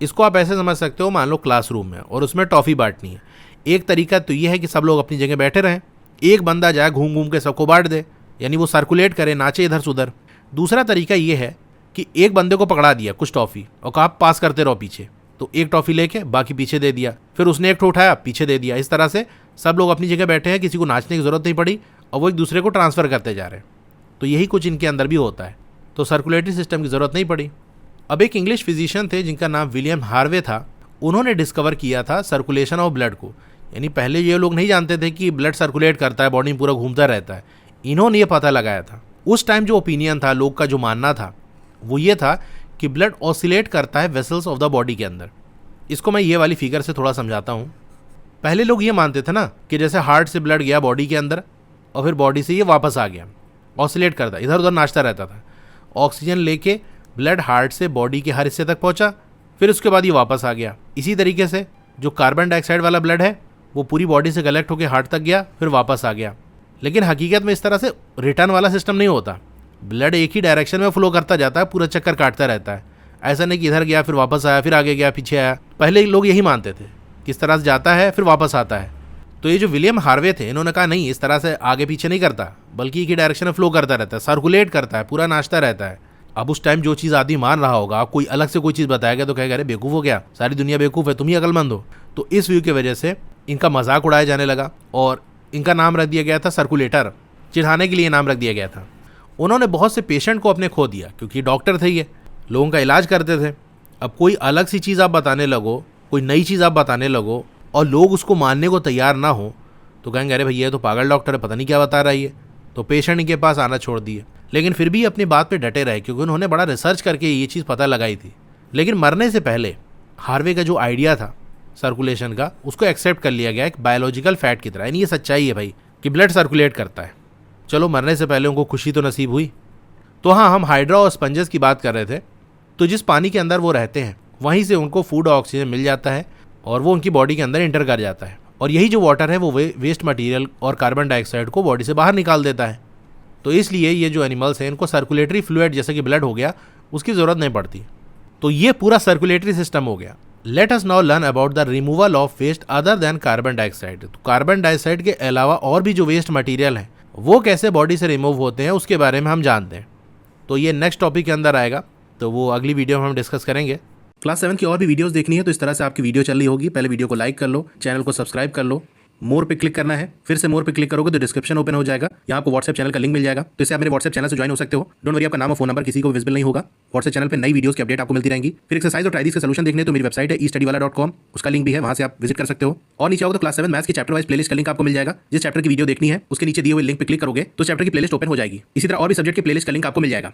इसको आप ऐसे समझ सकते हो, मान लो क्लासरूम में और उसमें टॉफ़ी बांटनी है। एक तरीका तो ये है कि सब लोग अपनी जगह बैठे रहें, एक बंदा जाए घूम घूम के सबको बांट दे, यानी वो सर्कुलेट करे, नाचे इधर से उधर। दूसरा तरीका ये है कि एक बंदे को पकड़ा दिया कुछ टॉफ़ी और कहा पास करते रहो पीछे, तो एक टॉफ़ी लेके बाकी पीछे दे दिया, फिर उसने एक ठो उठाया पीछे दे दिया। इस तरह से सब लोग अपनी जगह बैठे हैं, किसी को नाचने की ज़रूरत नहीं पड़ी और वो एक दूसरे को ट्रांसफ़र करते जा रहे हैं। तो यही कुछ इनके अंदर भी होता है, तो सर्कुलेटरी सिस्टम की ज़रूरत नहीं पड़ी। अब एक इंग्लिश फिजिशियन थे जिनका नाम विलियम हार्वे था, उन्होंने डिस्कवर किया था सर्कुलेशन ऑफ ब्लड को। यानी पहले ये लोग नहीं जानते थे कि ब्लड सर्कुलेट करता है, बॉडी में पूरा घूमता रहता है, इन्होंने ये पता लगाया था। उस टाइम जो ओपिनियन था, लोग का जो मानना था, वो ये था कि ब्लड ऑसिलेट करता है वेसल्स ऑफ द बॉडी के अंदर। इसको मैं ये वाली फिगर से थोड़ा समझाता हूँ। पहले लोग ये मानते थे ना कि जैसे हार्ट से ब्लड गया बॉडी के अंदर और फिर बॉडी से ये वापस आ गया, ऑसिलेट करता, इधर उधर नाचता रहता था। ऑक्सीजन लेके ब्लड हार्ट से बॉडी के हर हिस्से तक पहुँचा, फिर उसके बाद ये वापस आ गया। इसी तरीके से जो कार्बन डाइऑक्साइड वाला ब्लड है वो पूरी बॉडी से कलेक्ट होकर हार्ट तक गया, फिर वापस आ गया। लेकिन हकीकत में इस तरह से रिटर्न वाला सिस्टम नहीं होता। ब्लड एक ही डायरेक्शन में फ्लो करता जाता है, पूरा चक्कर काटता रहता है। ऐसा नहीं कि इधर गया फिर वापस आया, फिर आगे गया पीछे आया। पहले लोग यही मानते थे, किस तरह से जाता है फिर वापस आता है। तो ये जो विलियम हार्वे थे, इन्होंने कहा नहीं, इस तरह से आगे पीछे नहीं करता, बल्कि एक ही डायरेक्शन में फ्लो करता रहता है, सर्कुलेट करता है, पूरा नाचता रहता है। अब उस टाइम जो चीज़ आदमी मान रहा होगा, कोई अलग से कोई चीज़ बताएगा तो कहेगा अरे बेवकूफ़ हो गया, सारी दुनिया बेवकूफ़ है, तुम ही अकलमंद हो। तो इस व्यू की वजह से इनका मजाक उड़ाया जाने लगा और इनका नाम रख दिया गया था सर्कुलेटर, चिढ़ाने के लिए नाम रख दिया गया था। उन्होंने बहुत से पेशेंट को अपने खो दिया, क्योंकि डॉक्टर थे, ये लोगों का इलाज करते थे। अब कोई अलग सी चीज़ आप बताने लगो, कोई नई चीज़ आप बताने लगो और लोग उसको मानने को तैयार ना हो, तो कहेंगे अरे भैया ये तो पागल डॉक्टर है, पता नहीं क्या बता रहा है ये। तो पेशेंट इनके पास आना छोड़ दिए, लेकिन फिर भी अपनी बात पे डटे रहे, क्योंकि उन्होंने बड़ा रिसर्च करके ये चीज़ पता लगाई थी। लेकिन मरने से पहले हार्वे का जो आइडिया था सर्कुलेशन का, उसको एक्सेप्ट कर लिया गया एक बायोलॉजिकल फैक्ट की तरह। यानी ये सच्चाई है भाई कि ब्लड सर्कुलेट करता है। चलो, मरने से पहले उनको खुशी तो नसीब हुई। तो हाँ, हम हाइड्रा और स्पंजेस की बात कर रहे थे। तो जिस पानी के अंदर वो रहते हैं वहीं से उनको फूड और ऑक्सीजन मिल जाता है और वो उनकी बॉडी के अंदर इंटर कर जाता है, और यही जो वाटर है वो वेस्ट मटेरियल और कार्बन डाइऑक्साइड को बॉडी से बाहर निकाल देता है। तो इसलिए ये जो एनिमल्स हैं इनको सर्कुलेटरी फ्लूइड जैसे कि ब्लड हो गया उसकी ज़रूरत नहीं पड़ती। तो ये पूरा सर्कुलेटरी सिस्टम हो गया। Let us now learn about the removal of waste other than carbon dioxide. तो कार्बन डाइऑक्साइड के अलावा और भी जो वेस्ट मटेरियल हैं वो कैसे बॉडी से रिमूव होते हैं उसके बारे में हम जानते हैं। तो ये नेक्स्ट टॉपिक के अंदर आएगा, तो वो अगली वीडियो में हम डिस्कस करेंगे। क्लास 7 की और भी वीडियोस देखनी है तो इस तरह से आपकी वीडियो चल रही होगी, पहले वीडियो को लाइक कर लो, चैनल को सब्सक्राइब कर लो, मोर पे क्लिक करना है, फिर से मोर पे क्लिक करोगे तो डिस्क्रिप्शन ओपन हो जाएगा, यहाँ आपको व्हाट्सएप चैनल का लिंक मिल जाएगा, तो इससे आप मेरे व्हाट्सएप चैनल से ज्वाइन हो सकते हो। डोंट वरी, आपका नाम और फोन नंबर किसी को विजिबल नहीं होगा। व्हाट्सएप चैनल पे नई वीडियोस की अपडेट आपको मिलती रहेंगी। फिर एक्सरसाइज और ट्राइदिस का सॉल्यूशन देखने तो मेरी वेबसाइट है estudywala.com, उसका लिंक भी है, वहां से आप विजिट कर सकते हो। और नीचे आओगे तो क्लास 7 मैथ्स की चैप्टर वाइज प्लेलिस्ट का लिंक आपको मिल जाएगा। जिस चैप्टर की वीडियो देखनी है उसके नीचे दिए हुए लिंक पे क्लिक करोगे तो चैप्टर की प्लेलिस्ट ओपन हो जाएगी। इसी तरह और भी सब्जेक्ट की प्लेलिस्ट का लिंक आपको मिल जाएगा।